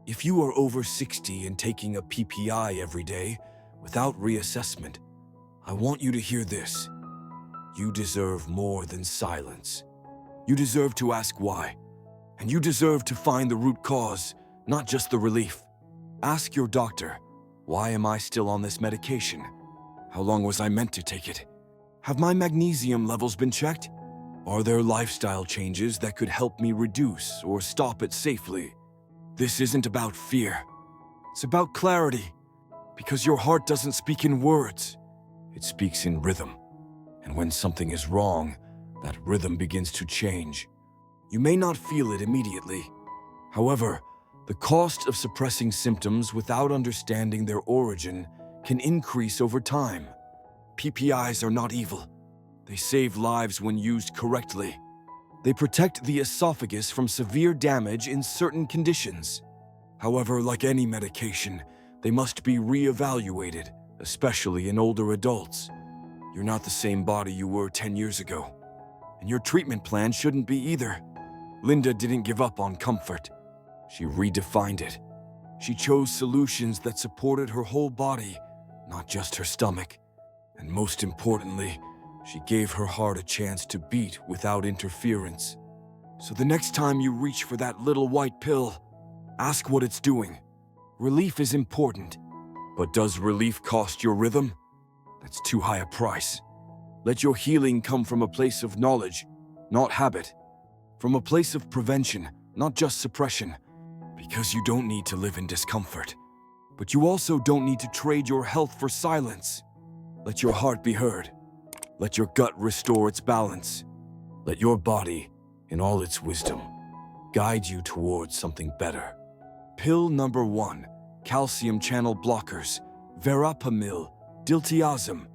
If you are over 60 and taking a PPI every day without reassessment, I want you to hear this. You deserve more than silence. You deserve to ask why. And you deserve to find the root cause, not just the relief. Ask your doctor, why am I still on this medication? How long was I meant to take it? Have my magnesium levels been checked? Are there lifestyle changes that could help me reduce or stop it safely? This isn't about fear. It's about clarity. Because your heart doesn't speak in words. It speaks in rhythm. And when something is wrong, that rhythm begins to change. You may not feel it immediately. However, the cost of suppressing symptoms without understanding their origin can increase over time. PPIs are not evil. They save lives when used correctly. They protect the esophagus from severe damage in certain conditions. However, like any medication, they must be re-evaluated, especially in older adults. You're not the same body you were 10 years ago. And your treatment plan shouldn't be either. Linda didn't give up on comfort. She redefined it. She chose solutions that supported her whole body, not just her stomach. And most importantly, she gave her heart a chance to beat without interference. So the next time you reach for that little white pill, ask what it's doing. Relief is important, but does relief cost your rhythm? That's too high a price. Let your healing come from a place of knowledge, not habit. From a place of prevention, not just suppression. Because you don't need to live in discomfort. But you also don't need to trade your health for silence. Let your heart be heard. Let your gut restore its balance. Let your body, in all its wisdom, guide you towards something better. Pill number 1, calcium channel blockers, verapamil, diltiazem.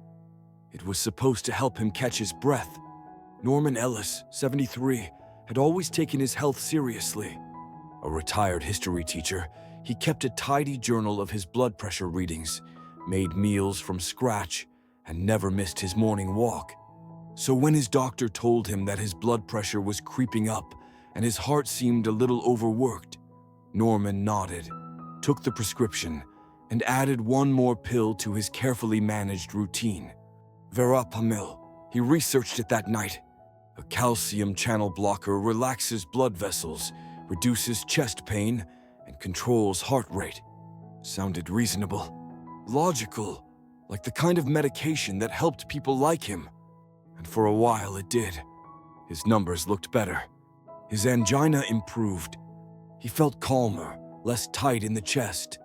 It was supposed to help him catch his breath. Norman Ellis, 73, had always taken his health seriously. A retired history teacher, he kept a tidy journal of his blood pressure readings, made meals from scratch, and never missed his morning walk. So when his doctor told him that his blood pressure was creeping up and his heart seemed a little overworked, Norman nodded, took the prescription, and added one more pill to his carefully managed routine. Verapamil. He researched it that night. A calcium channel blocker relaxes blood vessels, reduces chest pain, and controls heart rate. Sounded reasonable, logical, like the kind of medication that helped people like him. And for a while it did. His numbers looked better. His angina improved. He felt calmer, less tight in the chest.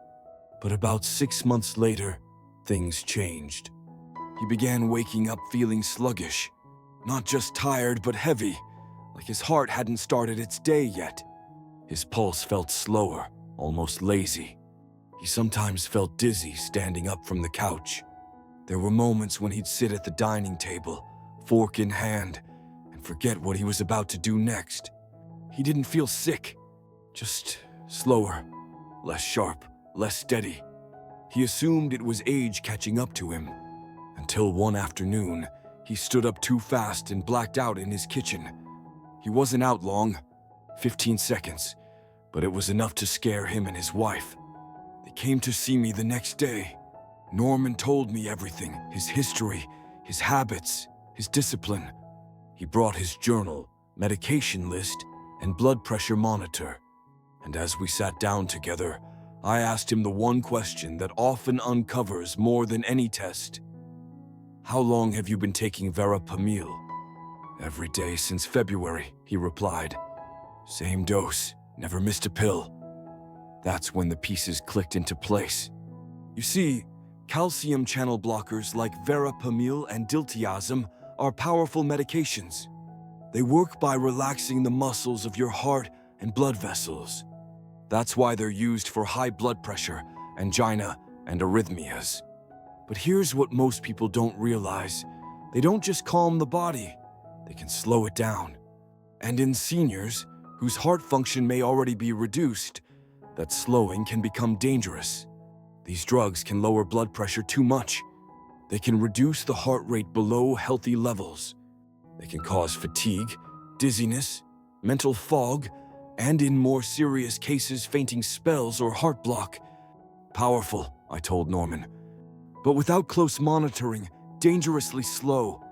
But about 6 months later, things changed. He began waking up feeling sluggish, not just tired but heavy, like his heart hadn't started its day yet. His pulse felt slower, almost lazy. He sometimes felt dizzy standing up from the couch. There were moments when he'd sit at the dining table, fork in hand, and forget what he was about to do next. He didn't feel sick, just slower, less sharp, less steady. He assumed it was age catching up to him, until one afternoon, he stood up too fast and blacked out in his kitchen. He wasn't out long, 15 seconds, but it was enough to scare him and his wife. They came to see me the next day. Norman told me everything, his history, his habits, his discipline. He brought his journal, medication list, and blood pressure monitor. And as we sat down together, I asked him the one question that often uncovers more than any test. How long have you been taking verapamil? Every day since February, he replied. Same dose, never missed a pill. That's when the pieces clicked into place. You see, calcium channel blockers like verapamil and diltiazem are powerful medications. They work by relaxing the muscles of your heart and blood vessels. That's why they're used for high blood pressure, angina, and arrhythmias. But here's what most people don't realize. They don't just calm the body, they can slow it down. And in seniors, whose heart function may already be reduced, that slowing can become dangerous. These drugs can lower blood pressure too much. They can reduce the heart rate below healthy levels. They can cause fatigue, dizziness, mental fog, and in more serious cases, fainting spells or heart block. Powerful, I told Norman, but without close monitoring, dangerously slow.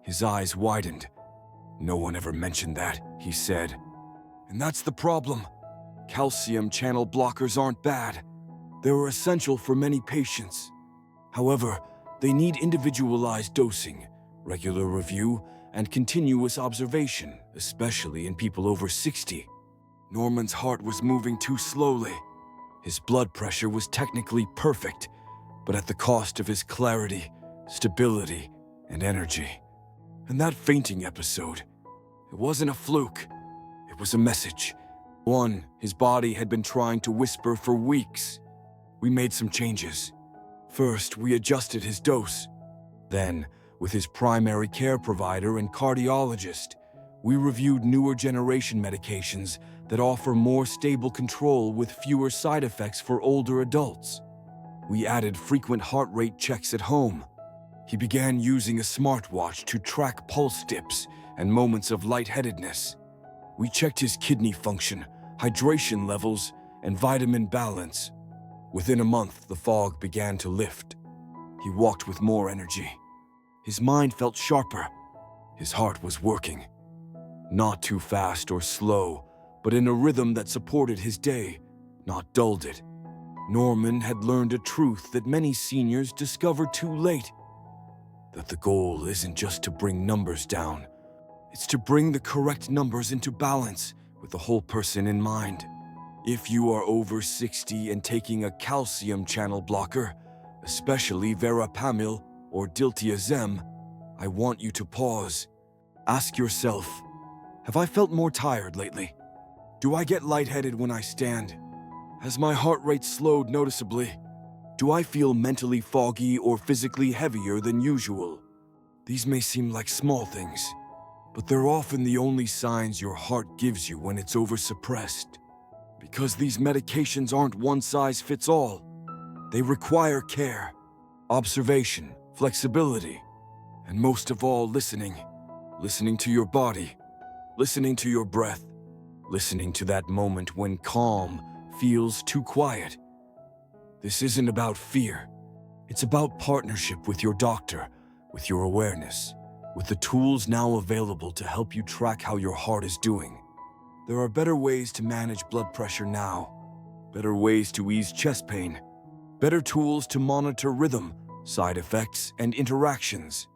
His eyes widened. No one ever mentioned that, he said. And that's the problem. Calcium channel blockers aren't bad. They're essential for many patients. However, they need individualized dosing, regular review, and continuous observation, especially in people over 60. Norman's heart was moving too slowly. His blood pressure was technically perfect, but at the cost of his clarity, stability, and energy. And that fainting episode, it wasn't a fluke. It was a message. One his body had been trying to whisper for weeks. We made some changes. First, we adjusted his dose. Then, with his primary care provider and cardiologist, we reviewed newer generation medications that offer more stable control with fewer side effects for older adults. We added frequent heart rate checks at home. He began using a smartwatch to track pulse dips and moments of lightheadedness. We checked his kidney function, hydration levels, and vitamin balance. Within a month, the fog began to lift. He walked with more energy. His mind felt sharper. His heart was working. Not too fast or slow, but in a rhythm that supported his day, not dulled it. Norman had learned a truth that many seniors discover too late. That the goal isn't just to bring numbers down. It's to bring the correct numbers into balance with the whole person in mind. If you are over 60 and taking a calcium channel blocker, especially verapamil or diltiazem, I want you to pause. Ask yourself, have I felt more tired lately? Do I get lightheaded when I stand? Has my heart rate slowed noticeably? Do I feel mentally foggy or physically heavier than usual? These may seem like small things, but they're often the only signs your heart gives you when it's oversuppressed. Because these medications aren't one size fits all. They require care, observation, flexibility, and most of all, listening. Listening to your body, listening to your breath, listening to that moment when calm feels too quiet. This isn't about fear. It's about partnership with your doctor, with your awareness, with the tools now available to help you track how your heart is doing. There are better ways to manage blood pressure now, better ways to ease chest pain, better tools to monitor rhythm, side effects, and interactions.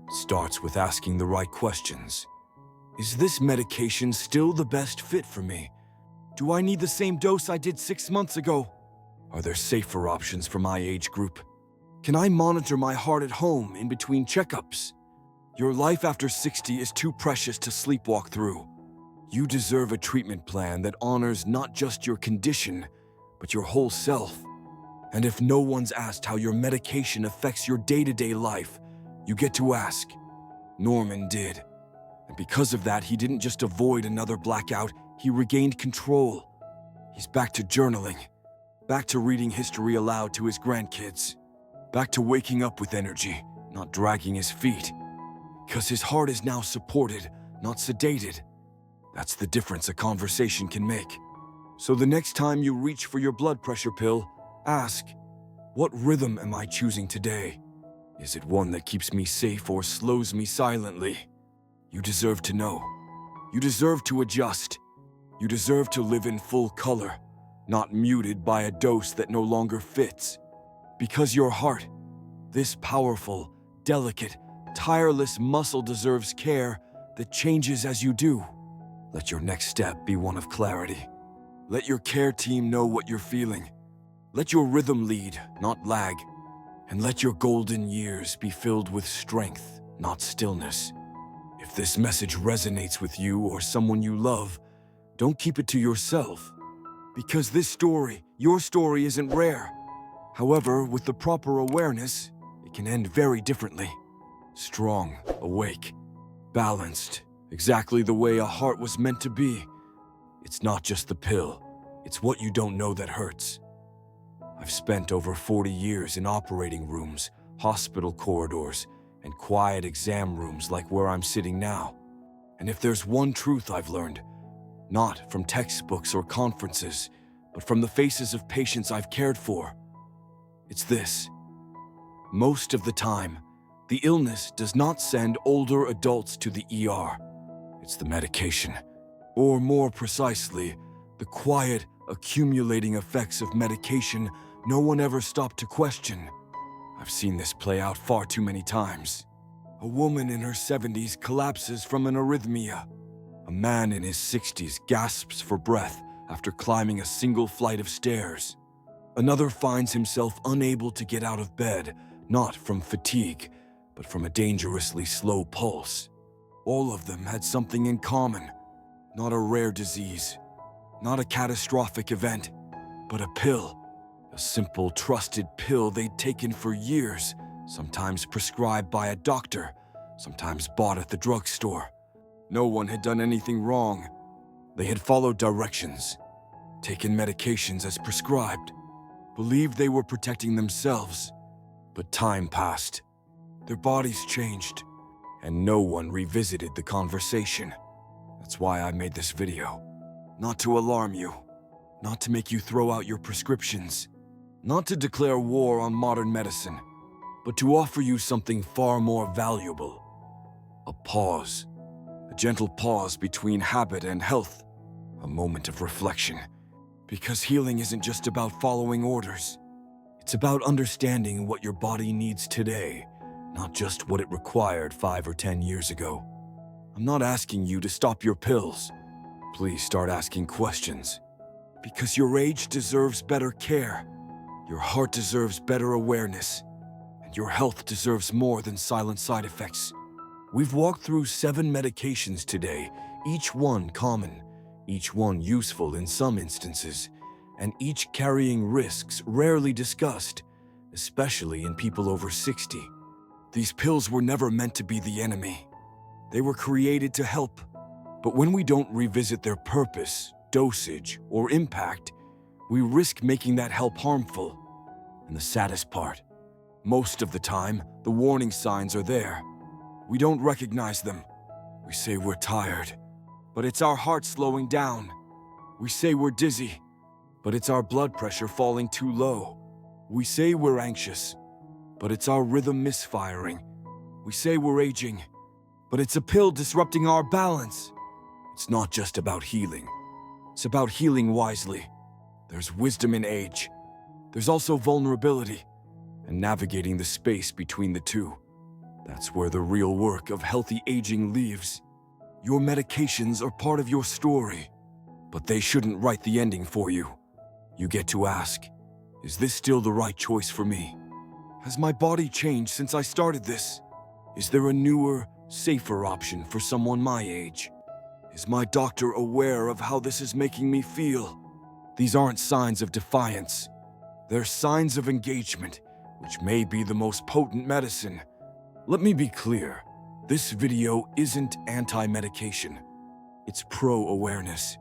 It starts with asking the right questions. Is this medication still the best fit for me? Do I need the same dose I did 6 months ago? Are there safer options for my age group? Can I monitor my heart at home in between checkups? Your life after 60 is too precious to sleepwalk through. You deserve a treatment plan that honors not just your condition, but your whole self. And if no one's asked how your medication affects your day-to-day life, you get to ask. Norman did. And because of that, he didn't just avoid another blackout, he regained control. He's back to journaling, back to reading history aloud to his grandkids, back to waking up with energy, not dragging his feet. Because his heart is now supported, not sedated. That's the difference a conversation can make. So the next time you reach for your blood pressure pill, ask, what rhythm am I choosing today? Is it one that keeps me safe or slows me silently? You deserve to know. You deserve to adjust. You deserve to live in full color, not muted by a dose that no longer fits. Because your heart, this powerful, delicate, tireless muscle deserves care that changes as you do. Let your next step be one of clarity. Let your care team know what you're feeling. Let your rhythm lead, not lag. And let your golden years be filled with strength, not stillness. If this message resonates with you or someone you love, don't keep it to yourself. Because this story, your story, isn't rare. However, with the proper awareness, it can end very differently. Strong, awake, balanced, exactly the way a heart was meant to be. It's not just the pill, it's what you don't know that hurts. I've spent over 40 years in operating rooms, hospital corridors, and quiet exam rooms like where I'm sitting now. And if there's one truth I've learned, not from textbooks or conferences, but from the faces of patients I've cared for, it's this. Most of the time, the illness does not send older adults to the ER. It's the medication, or more precisely, the quiet, accumulating effects of medication no one ever stopped to question. I've seen this play out far too many times. A woman in her 70s collapses from an arrhythmia. A man in his 60s gasps for breath after climbing a single flight of stairs. Another finds himself unable to get out of bed, not from fatigue, but from a dangerously slow pulse. All of them had something in common. Not a rare disease, not a catastrophic event, but a pill. A simple, trusted pill they'd taken for years, sometimes prescribed by a doctor, sometimes bought at the drugstore. No one had done anything wrong. They had followed directions, taken medications as prescribed, believed they were protecting themselves. But time passed. Their bodies changed, and no one revisited the conversation. That's why I made this video. Not to alarm you, not to make you throw out your prescriptions, not to declare war on modern medicine, but to offer you something far more valuable. A pause. A gentle pause between habit and health. A moment of reflection. Because healing isn't just about following orders. It's about understanding what your body needs today, not just what it required 5 or 10 years ago. I'm not asking you to stop your pills. Please start asking questions. Because your age deserves better care. Your heart deserves better awareness. And your health deserves more than silent side effects. We've walked through 7 medications today, each one common, each one useful in some instances, and each carrying risks rarely discussed, especially in people over 60. These pills were never meant to be the enemy. They were created to help. But when we don't revisit their purpose, dosage, or impact, we risk making that help harmful. And the saddest part, most of the time, the warning signs are there. We don't recognize them. We say we're tired, but it's our heart slowing down. We say we're dizzy, but it's our blood pressure falling too low. We say we're anxious, but it's our rhythm misfiring. We say we're aging, but it's a pill disrupting our balance. It's not just about healing. It's about healing wisely. There's wisdom in age. There's also vulnerability, and navigating the space between the two. That's where the real work of healthy aging lives. Your medications are part of your story, but they shouldn't write the ending for you. You get to ask, is this still the right choice for me? Has my body changed since I started this? Is there a newer, safer option for someone my age? Is my doctor aware of how this is making me feel? These aren't signs of defiance. They're signs of engagement, which may be the most potent medicine. Let me be clear. This video isn't anti-medication. It's pro-awareness,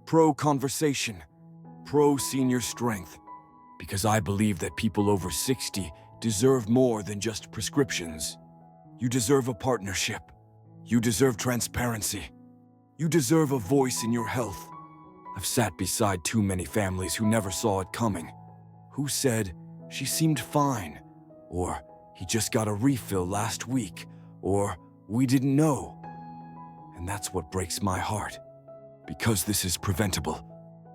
pro-conversation, pro-senior strength. Because I believe that people over 60 deserve more than just prescriptions. You deserve a partnership. You deserve transparency. You deserve a voice in your health. I've sat beside too many families who never saw it coming. Who said, she seemed fine, or he just got a refill last week, or we didn't know. And that's what breaks my heart. Because this is preventable.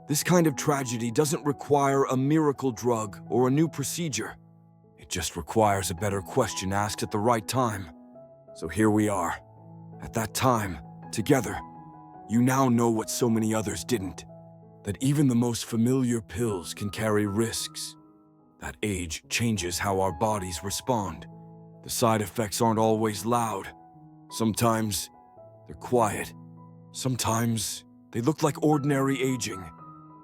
This kind of tragedy doesn't require a miracle drug or a new procedure. It just requires a better question asked at the right time. So here we are. At that time, together. You now know what so many others didn't. That even the most familiar pills can carry risks. That age changes how our bodies respond. The side effects aren't always loud. Sometimes they're quiet. Sometimes they look like ordinary aging.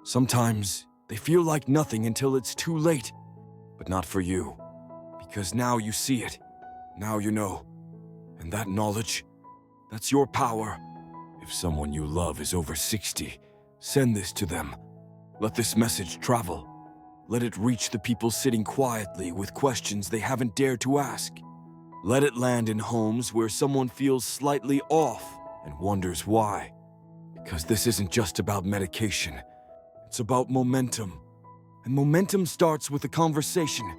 Sometimes they feel like nothing until it's too late. But not for you. Because now you see it. Now you know. And that knowledge, that's your power. If someone you love is over 60, send this to them. Let this message travel. Let it reach the people sitting quietly with questions they haven't dared to ask. Let it land in homes where someone feels slightly off and wonders why. Because this isn't just about medication. It's about momentum. And momentum starts with a conversation.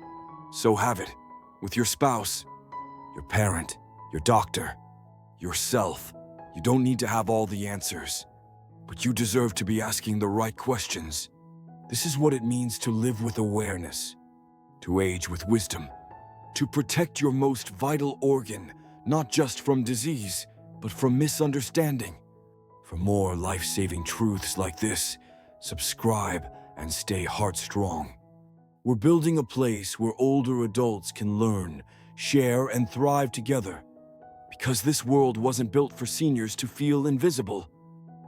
So have it with your spouse, your parent, your doctor, yourself. You don't need to have all the answers, but you deserve to be asking the right questions. This is what it means to live with awareness, to age with wisdom, to protect your most vital organ, not just from disease, but from misunderstanding. For more life-saving truths like this, subscribe and stay heart-strong. We're building a place where older adults can learn, share, and thrive together. Because this world wasn't built for seniors to feel invisible,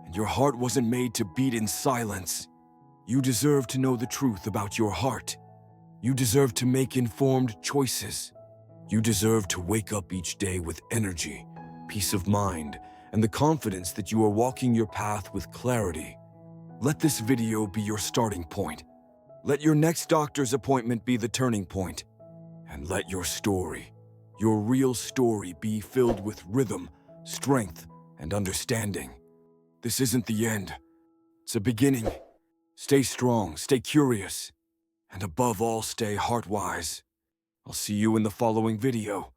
and your heart wasn't made to beat in silence. You deserve to know the truth about your heart. You deserve to make informed choices. You deserve to wake up each day with energy, peace of mind, and the confidence that you are walking your path with clarity. Let this video be your starting point. Let your next doctor's appointment be the turning point. And let your story, your real story, be filled with rhythm, strength, and understanding. This isn't the end. It's a beginning. Stay strong, stay curious, and above all, stay heart-wise. I'll see you in the following video.